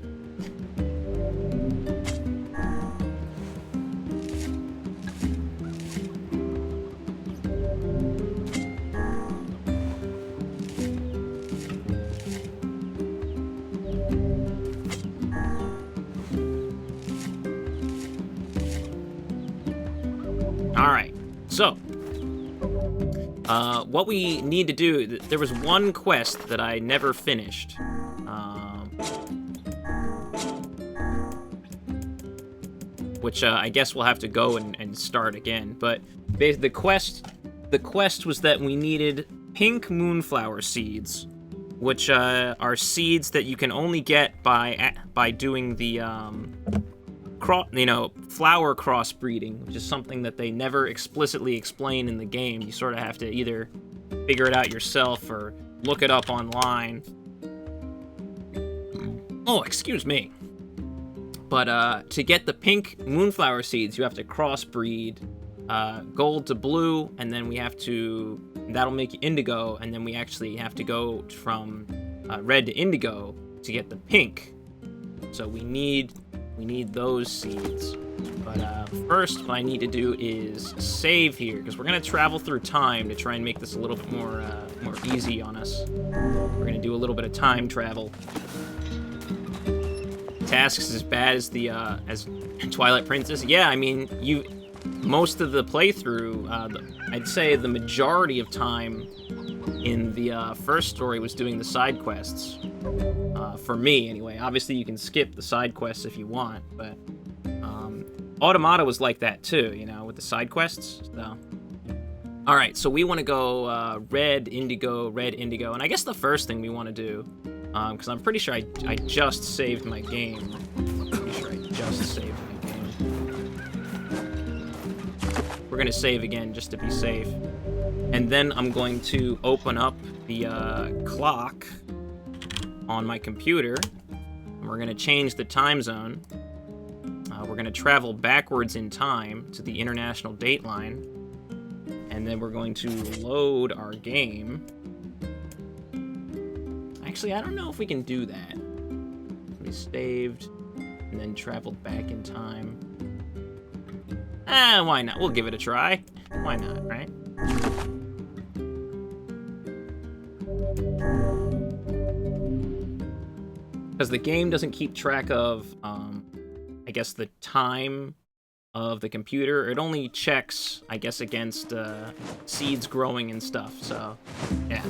Alright, so, what we need to do, there was one quest that I never finished, which I guess we'll have to go and start again, but the quest was that we needed pink moonflower seeds, which are seeds that you can only get by doing the, flower crossbreeding, which is something that they never explicitly explain in the game. You sort of have to either figure it out yourself or look it up online. Oh, excuse me. But to get the pink moonflower seeds, you have to crossbreed gold to blue, and then that'll make you indigo, and then we actually have to go from red to indigo to get the pink. So we need those seeds. But first, what I need to do is save here, because we're going to travel through time to try and make this a little bit more easy on us. We're going to do a little bit of time travel. tasks as bad as the as Twilight Princess? Yeah, I mean, most of the playthrough, I'd say the majority of time in the first story was doing the side quests. For me, anyway. Obviously, you can skip the side quests if you want, but Automata was like that too, you know, with the side quests. So, all right, so we want to go red, indigo, and I guess the first thing we want to do, because I'm pretty sure I just saved my game. Pretty sure I just saved my game. We're gonna save again just to be safe, and then I'm going to open up the clock on my computer, and we're gonna change the time zone. We're going to travel backwards in time to the international date line, and then we're going to load our game. Actually, I don't know if we can do that. We saved, and then traveled back in time. Why not? We'll give it a try. Why not, right? Because the game doesn't keep track of, I guess, the time of the computer. It only checks, I guess, against seeds growing and stuff, so, yeah.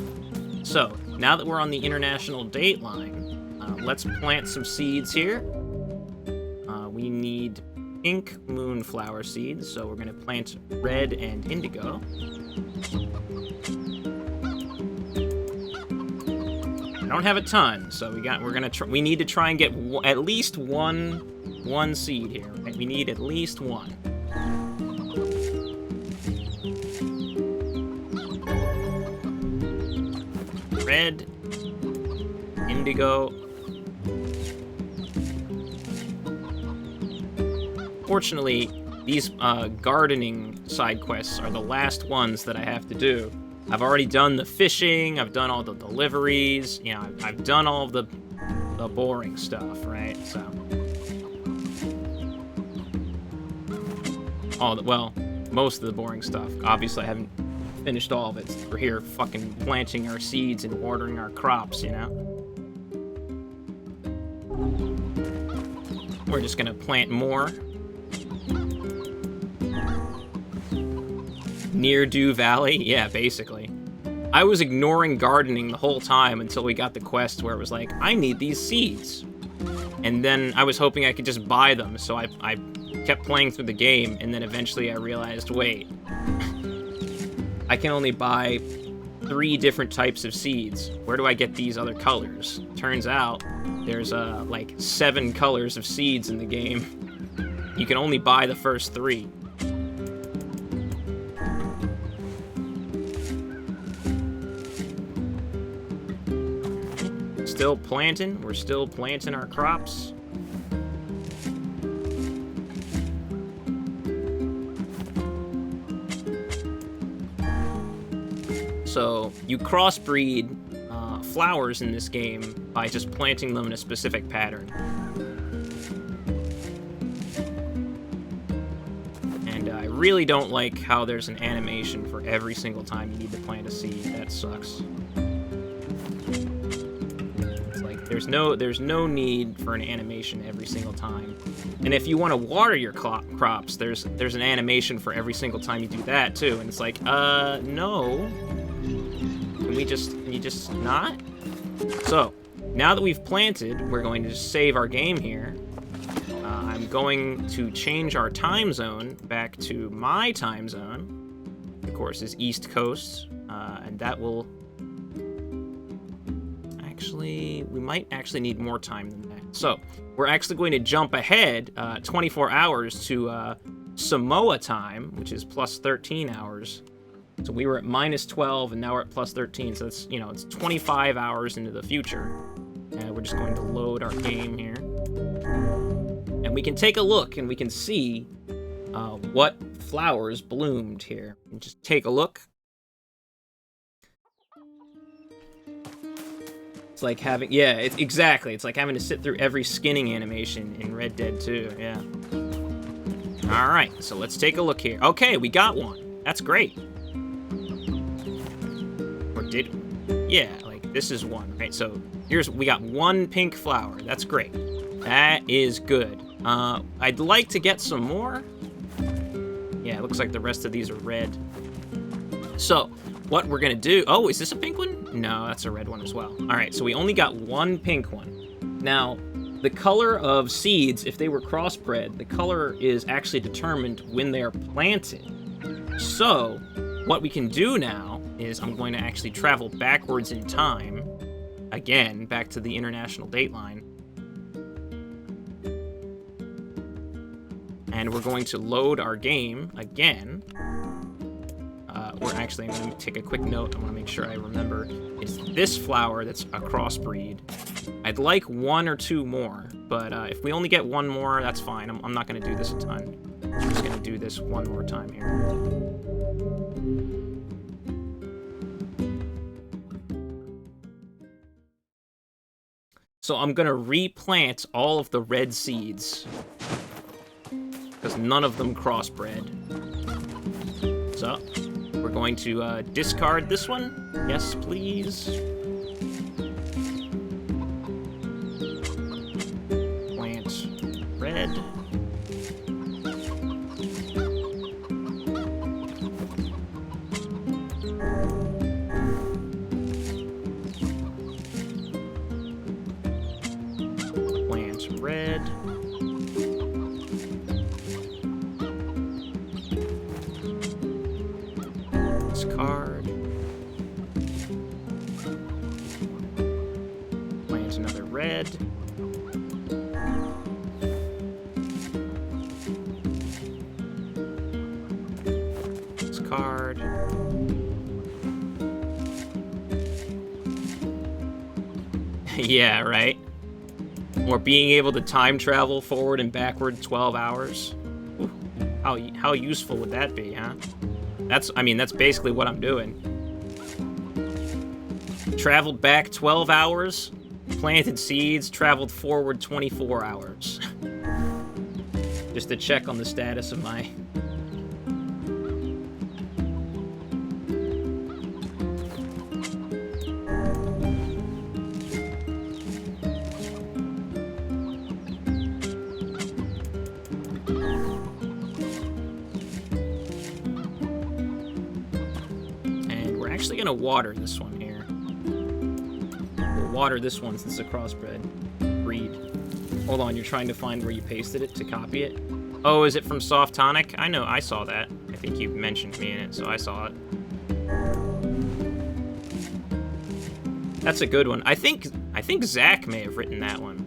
So, now that we're on the international date line, let's plant some seeds here. We need pink moonflower seeds, so we're going to plant red and indigo. I don't have a ton, so we need to try and get at least one seed here, right? We need at least one. Red, indigo. Fortunately, these gardening side quests are the last ones that I have to do. I've already done the fishing, I've done all the deliveries, you know, I've done all of the boring stuff, right? So, well, most of the boring stuff. Obviously, I haven't finished all of it. We're here fucking planting our seeds and watering our crops, you know? We're just gonna plant more. Near Dew Valley? Yeah, basically. I was ignoring gardening the whole time until we got the quest where it was like, I need these seeds. And then I was hoping I could just buy them, so I kept playing through the game, and then eventually I realized, wait, I can only buy 3 different types of seeds. Where do I get these other colors? Turns out there's like 7 colors of seeds in the game. You can only buy the first 3. Still planting. We're still planting our crops. So you crossbreed flowers in this game by just planting them in a specific pattern. And I really don't like how there's an animation for every single time you need to plant a seed. That sucks. There's no need for an animation every single time. And if you want to water your crops, there's an animation for every single time you do that too. And it's like, no. Can you just not? So, now that we've planted, we're going to save our game here. I'm going to change our time zone back to my time zone. Of course, is East Coast, and that will... Actually, we might actually need more time than that. So, we're actually going to jump ahead 24 hours to Samoa time, which is plus 13 hours. So we were at minus 12, and now we're at plus 13. So that's, you know, it's 25 hours into the future. And we're just going to load our game here. And we can take a look, and we can see what flowers bloomed here. And just take a look. It's like having, yeah, exactly. It's like having to sit through every skinning animation in Red Dead 2, yeah. All right, so let's take a look here. Okay, we got one. That's great. Or did we? Yeah, like this is one, right? So we got one pink flower. That's great. That is good. I'd like to get some more. Yeah, it looks like the rest of these are red. So, what we're gonna do... Oh, is this a pink one? No, that's a red one as well. Alright, so we only got one pink one. Now, the color of seeds, if they were crossbred, the color is actually determined when they are planted. So, what we can do now is I'm going to actually travel backwards in time, again, back to the international dateline. And we're going to load our game again. I'm going to take a quick note. I want to make sure I remember. It's this flower that's a crossbreed. I'd like one or two more, but if we only get one more, that's fine. I'm not going to do this a ton. I'm just going to do this one more time here. So I'm going to replant all of the red seeds, because none of them crossbred. So, we're going to discard this one. Yes, please. Plant red. Plant red. Card. Plant another red. This card. Yeah, right. Or being able to time travel forward and backward 12 hours. Ooh, how useful would that be, huh? That's basically what I'm doing. Traveled back 12 hours, planted seeds, traveled forward 24 hours. Just to check on the status of my... actually gonna water this one here. We'll water this one since it's a crossbred breed. Hold on, you're trying to find where you pasted it to copy it? Oh, is it from Soft Tonic? I know, I saw that. I think you mentioned me in it, so I saw it. That's a good one. I think Zach may have written that one.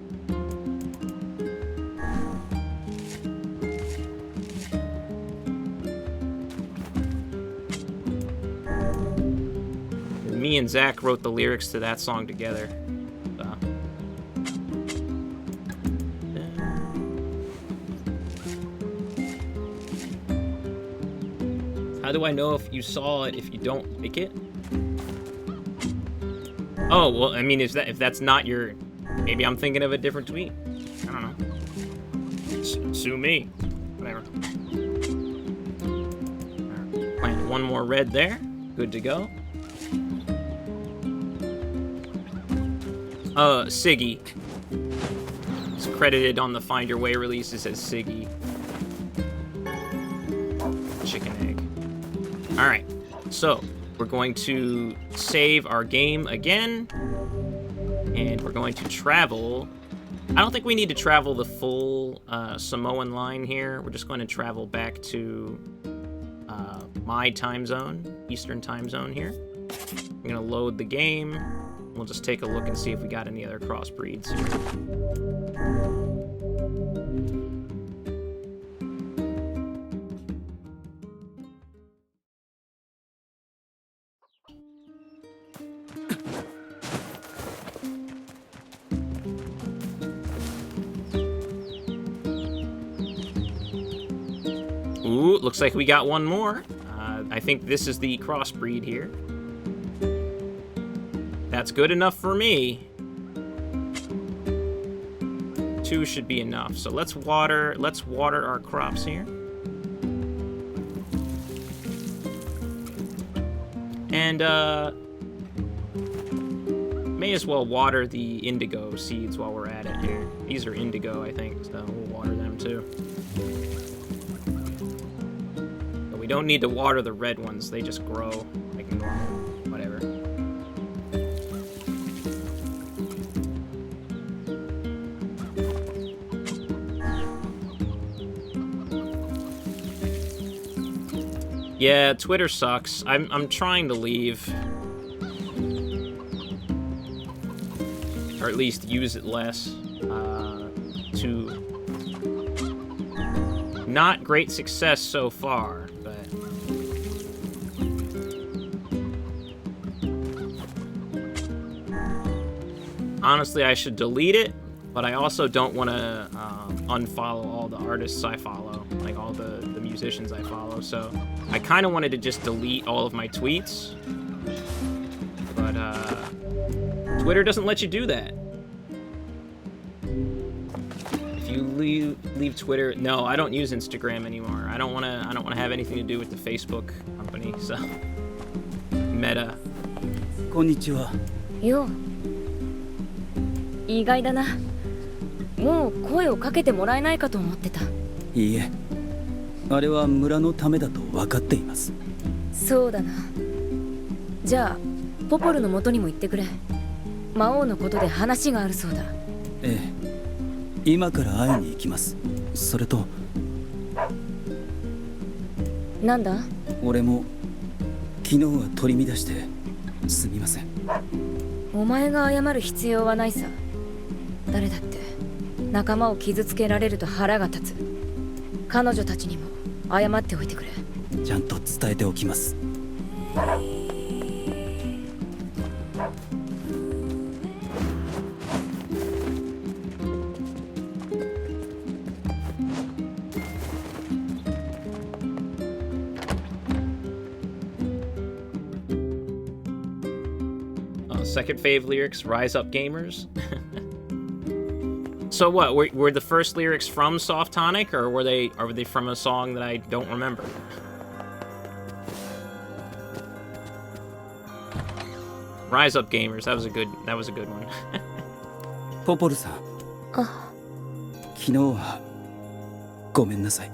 Me and Zach wrote the lyrics to that song together. So. How do I know if you saw it if you don't like it? Oh, well, I mean, if that's not your... Maybe I'm thinking of a different tweet. I don't know. Sue me. Whatever. Plant one more red there. Good to go. Siggy. It's credited on the Find Your Way releases as Siggy. Chicken egg. Alright, so we're going to save our game again. And we're going to travel. I don't think we need to travel the full Samoan line here. We're just going to travel back to my time zone, Eastern time zone here. I'm going to load the game. We'll just take a look and see if we got any other crossbreeds here. Ooh, looks like we got one more. I think this is the crossbreed here. That's good enough for me. 2 should be enough. So let's water our crops here. And may as well water the indigo seeds while we're at it here. These are indigo, I think, so we'll water them too. But we don't need to water the red ones, they just grow like normal, whatever. Yeah, Twitter sucks. I'm trying to leave. Or at least use it less. To not great success so far, but honestly I should delete it, but I also don't want to unfollow all the artists I follow, like all the musicians I follow, so I kind of wanted to just delete all of my tweets, but Twitter doesn't let you do that. If you leave Twitter, no, I don't use Instagram anymore. I don't want to have anything to do with the Facebook company, so Meta. こんにちは。よう。意外だな。もう声をかけてもらえないかと思ってた。いいえ、あれは村のためだと分かっています。そうだな。じゃあポポルの元にも行ってくれ。魔王のことで話があるそうだ。ええ、今から会いに行きます。それとなんだ？俺も昨日は取り乱してすみません。お前が謝る必要はないさ。誰だって仲間を傷つけられると腹が立つ。彼女たちにも謝っておいてくれ。ちゃんと伝えておきます。Second fave lyrics, Rise Up Gamers. So what, were the first lyrics from Soft Tonic, or are they from a song that I don't remember? Rise Up Gamers, that was a good one. ポポルさん。あ、昨日はごめんなさい。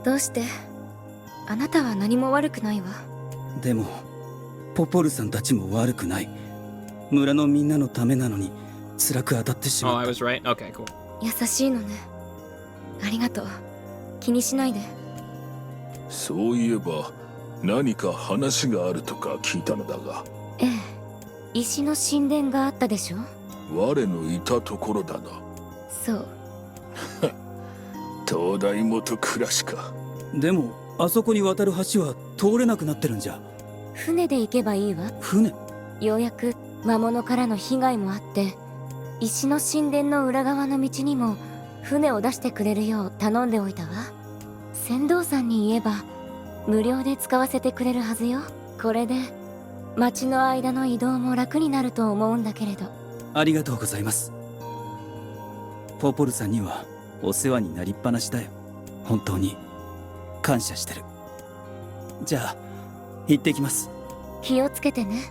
どうして？あなたは何も悪くないわ。でもポポルさんたちも悪くない。村のみんなのためなのに辛く当たってしまった。Oh, I was right? Okay, cool. 優しいのね。ありがとう。気にしないで。そういえば何か話があるとか聞いたのだが。ええ、石の神殿があったでしょ。我のいたところだな。そう。東大元暮らしか。でもあそこに渡る橋は通れなくなってるんじゃ。船で行けばいいわ。船？ようやく魔物からの被害もあって、石の神殿の裏側の道にも船を出してくれるよう頼んでおいたわ。船頭さんに言えば無料で使わせてくれるはずよ。これで町の間の移動も楽になると思うんだけれど。ありがとうございます。ポポルさんにはお世話になりっぱなしだよ。本当に感謝してる。じゃあ行ってきます。気をつけてね。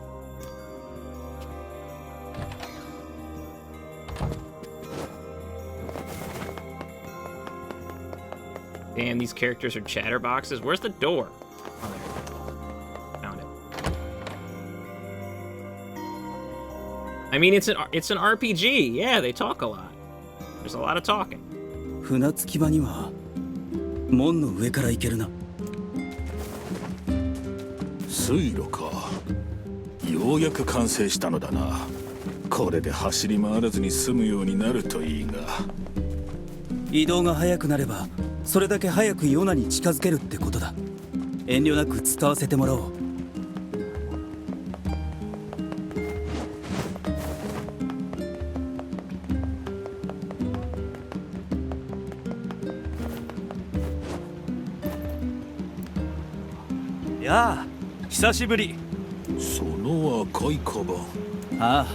Damn, these characters are chatterboxes. Where's the door? Oh, there. Found it. I mean, it's an RPG. Yeah, they talk a lot. There's a lot of talking. 船着き場には門の上から行けるな。水路か。ようやく完成したのだな。これで走り回らずに済むようになるといいが。移動が早くなればそれだけ早くヨナに近づけるってことだ。遠慮なく使わせてもらおう。やあ、久しぶり。その赤いカバン。ああ、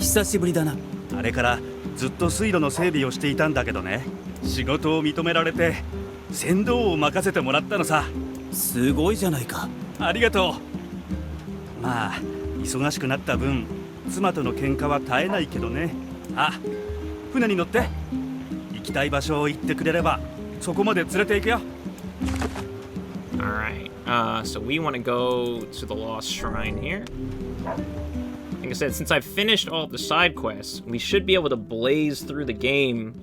久しぶりだな。あれからずっと水路の整備をしていたんだけどね。仕事を認められて船頭を任せてもらったのさ。すごいじゃないか。ありがとう。まあ忙しくなった分妻との喧嘩は絶えないけどね。あ、船に乗って。行きたい場所を言ってくれればそこまで連れて行くよ。 Alright, so we want to go to the Lost Shrine here. Like I said, since I've finished all of the side quests, we should be able to blaze through the game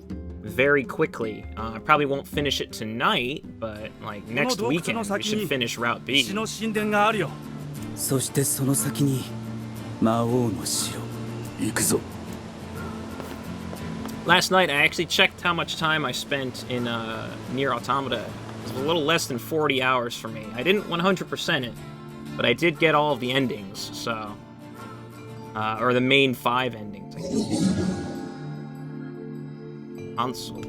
very quickly. I probably won't finish it tonight, but like next weekend we should finish Route B. 石の神殿があるよ。そしてその先に魔王の城。行くぞ。 Last night I actually checked how much time I spent in Nier Automata. It was a little less than 40 hours for me. I didn't 100% it, but I did get all of the endings, so... or the main 5 endings, I guess. Console.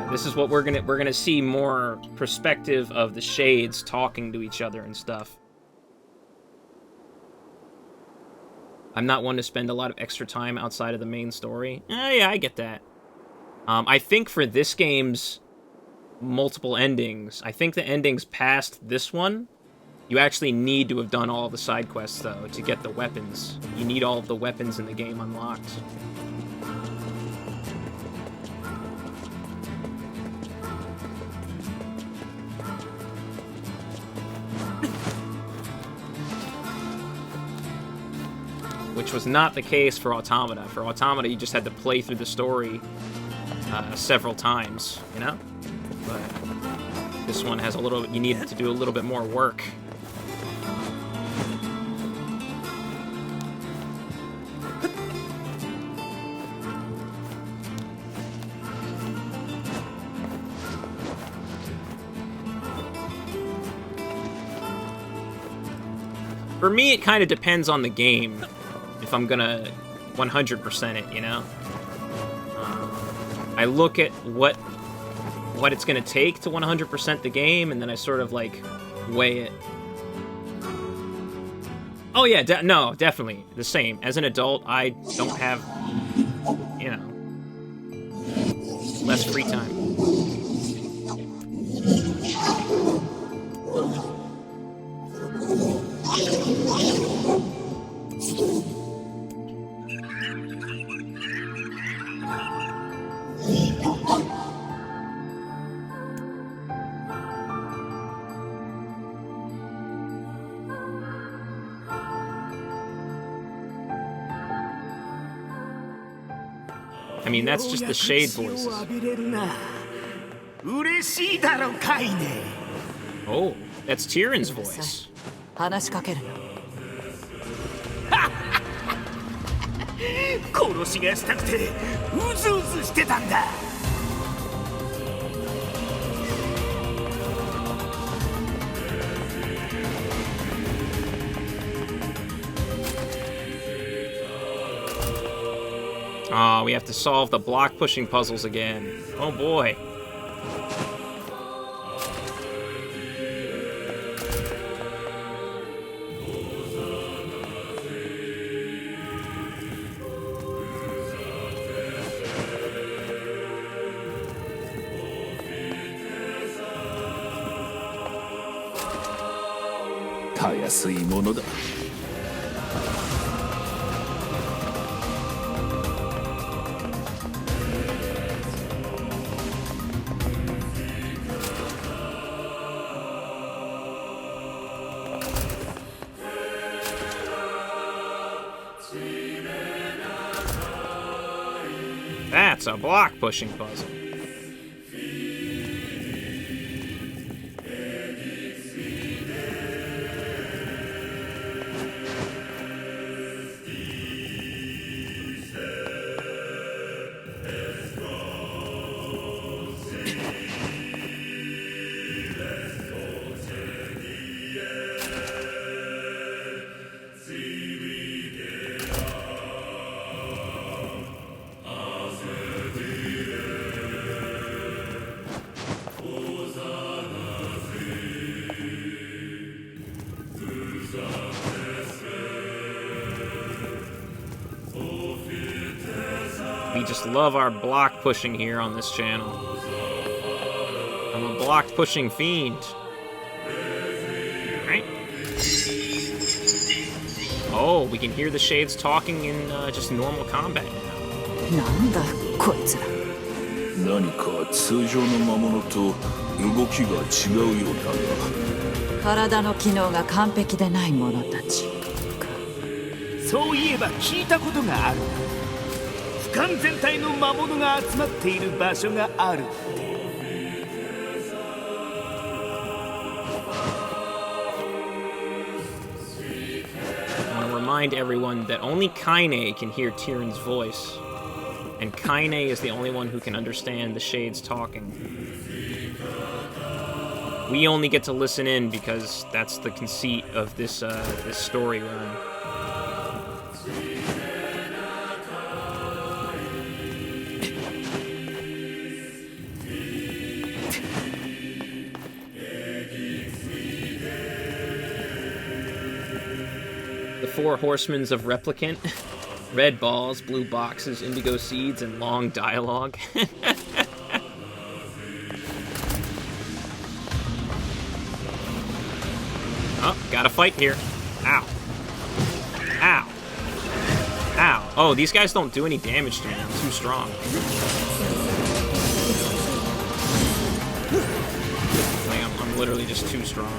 This is what we're gonna see more perspective of the shades talking to each other and stuff. I'm not one to spend a lot of extra time outside of the main story. Yeah, I get that. I think for this game's multiple endings, I think the endings past this one, you actually need to have done all the side quests though to get the weapons. You need all of the weapons in the game unlocked. Which was not the case for Automata. For Automata, you just had to play through the story several times, you know? But this one has a little... You need to do a little bit more work. For me, it kind of depends on the game. If I'm gonna 100% it, you know? I look at what it's gonna take to 100% the game, and then I sort of, like, weigh it. Oh yeah, no, definitely. The same. As an adult, I don't have, you know, less free time. I mean, that's just the shade voices. Oh, that's Tyrion's voice. 話しかけるな。殺しがしたくてうずうずしてたんだ。Oh, we have to solve the block pushing puzzles again. Oh boy.たやすいものだ。That's a block pushing puzzle. We just love our block pushing here on this channel. I'm a block pushing fiend. Right? Oh, we can hear the shades talking in just normal combat now. なんだこいつら。何か通常の魔物と動きが違うようだが。体の機能が完璧でない者たちか。そういえば聞いたことがある。俯瞰全体の魔物が集まっている場所があるって。I want to remind everyone that only Kaine can hear Tyrion's voice, and Kaine is the only one who can understand the shades talking. We only get to listen in because that's the conceit of this this story run. The four horsemen of Replicant. Red balls, blue boxes, indigo seeds, and long dialogue. Oh, gotta fight here. Ow. Ow. Ow. Oh, these guys don't do any damage to me. I'm too strong. Like, I'm literally just too strong.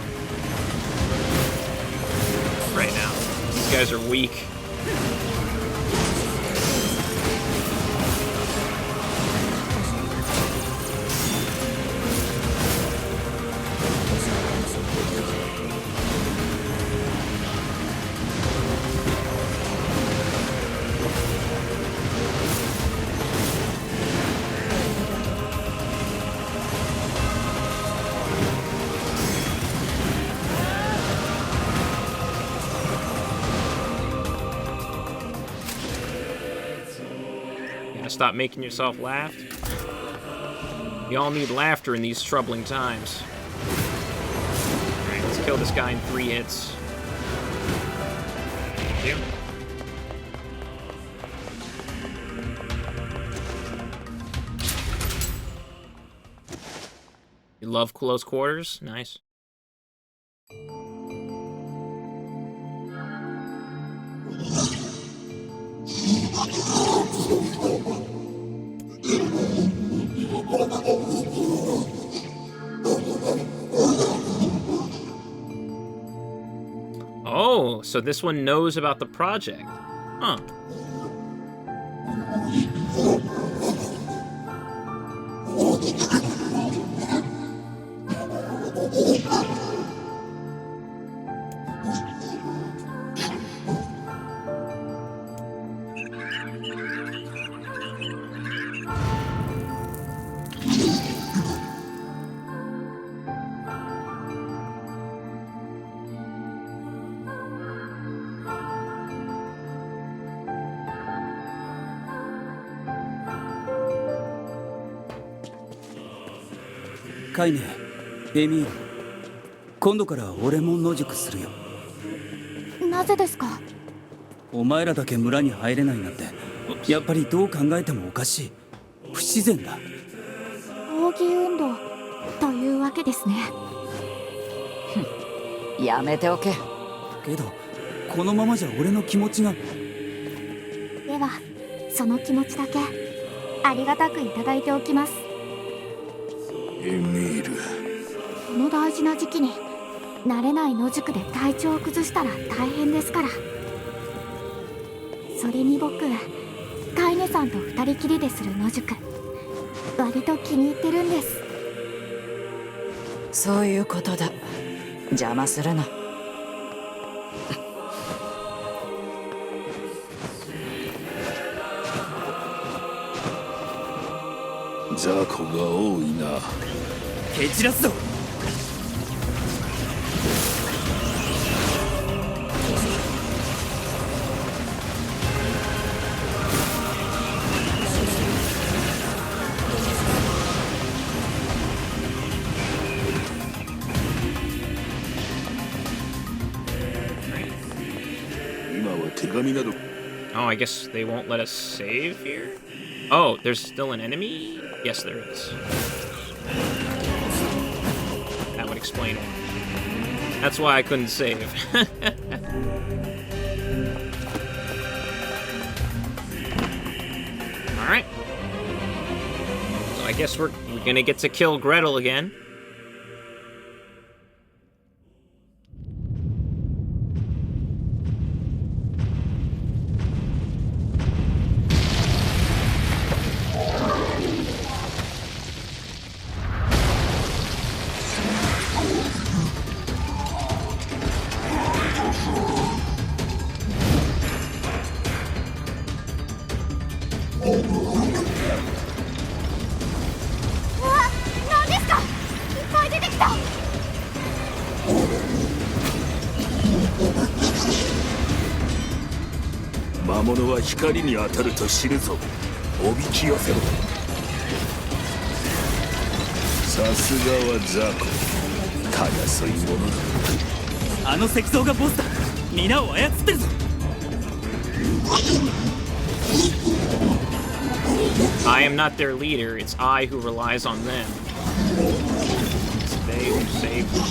Right now. These guys are weak. Stop making yourself laugh. We all need laughter in these troubling times. Alright, let's kill this guy in 3 hits. Thank you. You love close quarters? Nice. Oh, so this one knows about the project. Huh.カイネ、エミール、今度から俺も野宿するよ。なぜですか？お前らだけ村に入れないなんて、やっぱりどう考えてもおかしい。不自然だ。抗議運動というわけですね。やめておけ。けど、このままじゃ俺の気持ちが。では、その気持ちだけありがたくいただいておきます。エミール、この大事な時期に慣れない野宿で体調を崩したら大変ですから。それに僕、カイネさんと二人きりでする野宿、割と気に入ってるんです。そういうことだ。邪魔するな。雑魚が多いな。蹴散らすぞ。今は手紙など。 Oh, I guess they won't let us save here? Oh, there's still an enemy? Yes, there is. That would explain it. That's why I couldn't save. Alright. So I guess we're gonna get to kill Gretel again.魔物は光に当たると死ぬぞ。おびき寄せろ。さすがは雑魚。たやすいものだ。あの石像がボスだ。皆を操ってるぞ。I am not their leader, it's I who relies on them. It's they who save them.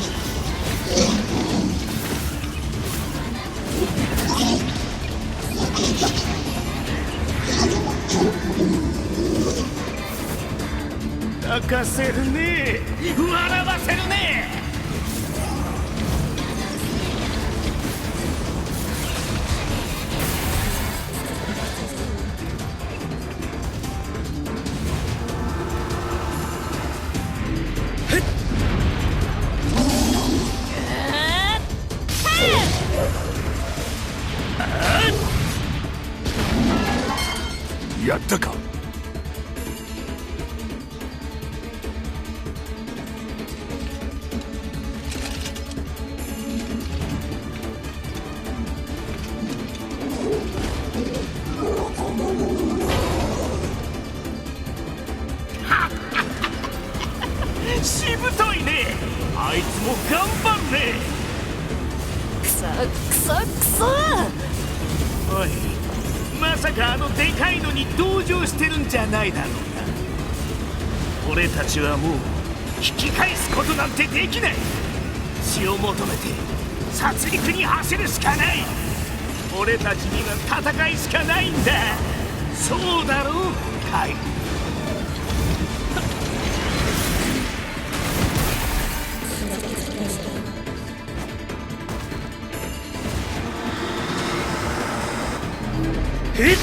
Yeah. やったか。しぶといね。あいつも頑張るね。くそおい、まさかあのでかいのに同情してるんじゃないだろうな。俺たちはもう引き返すことなんてできない。死を求めて殺戮に走るしかない。俺たちには戦いしかないんだ。そうだろう、カイ。えっ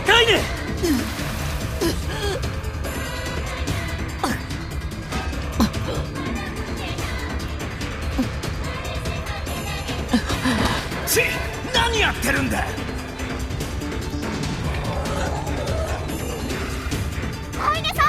カイネ何やってるんだ。カイネさん。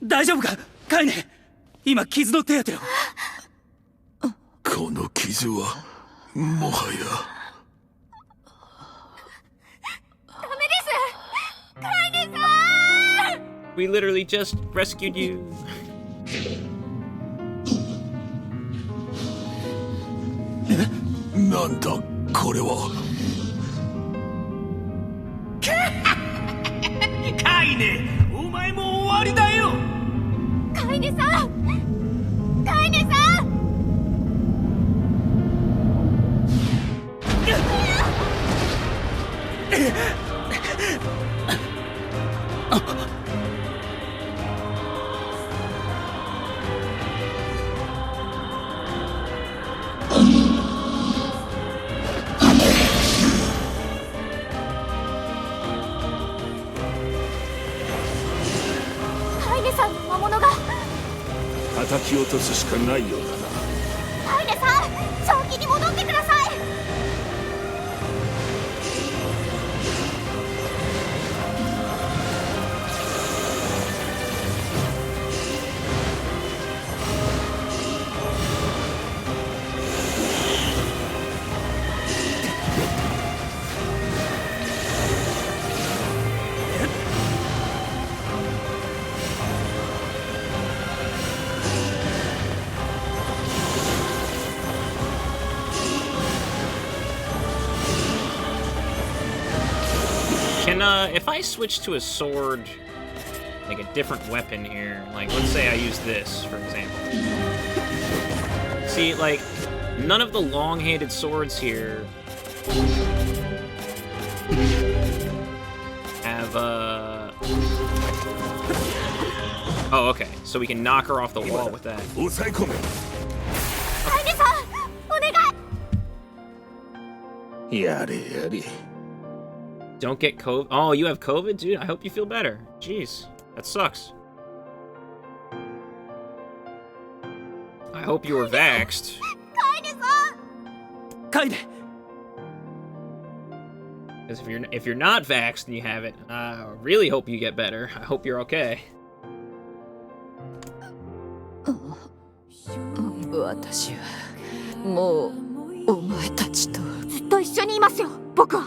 大丈夫かカイネ。今傷の手当てを。この傷はもはや。ダメです。カイネさん。 We literally just rescued you. なんだこれは。カイネ、お前も終わりだよ。カイネさん。カイネさん。叩き落とすしかないようだな。カイネさん、正気に戻ってください。If I switch to a sword, like a different weapon here, like let's say I use this, for example. See, like, none of the long-handed swords here have, Oh, okay, so we can knock her off the wall with that. 抑え込め。カイネさん、お願い。やれやれ。 Don't get COVID. Oh, you have COVID, dude? I hope you feel better. Jeez, that sucks. I hope you were vaxxed. カイネさん。カイネ。 Because if you're not vaxxed and you have it, I really hope you get better. I hope you're okay. 私はもうお前たちとずっと一緒にいますよ、僕は。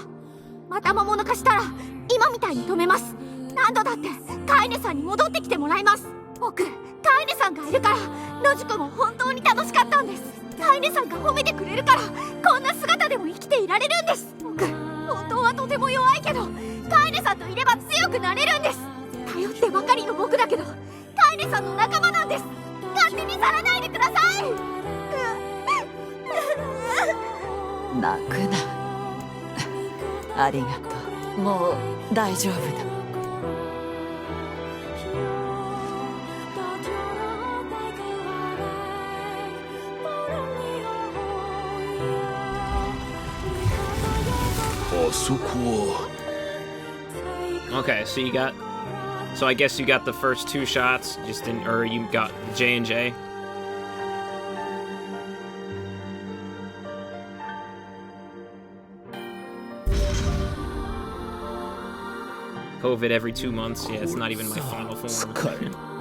また魔物化したら今みたいに止めます。何度だってカイネさんに戻ってきてもらいます。僕、カイネさんがいるから野宿も本当に楽しかったんです。カイネさんが褒めてくれるからこんな姿でも生きていられるんです。僕、本当はとても弱いけどカイネさんといれば強くなれるんです。頼ってばかりの僕だけどカイネさんの仲間なんです。勝手に去らないでください。泣くな。ありがとう。もう大丈夫だ。あそこは。 Okay, so you got... So I guess you got the first 2 shots, just in... Or you got J&J. COVID every 2 months. Yeah, it's not even my final form.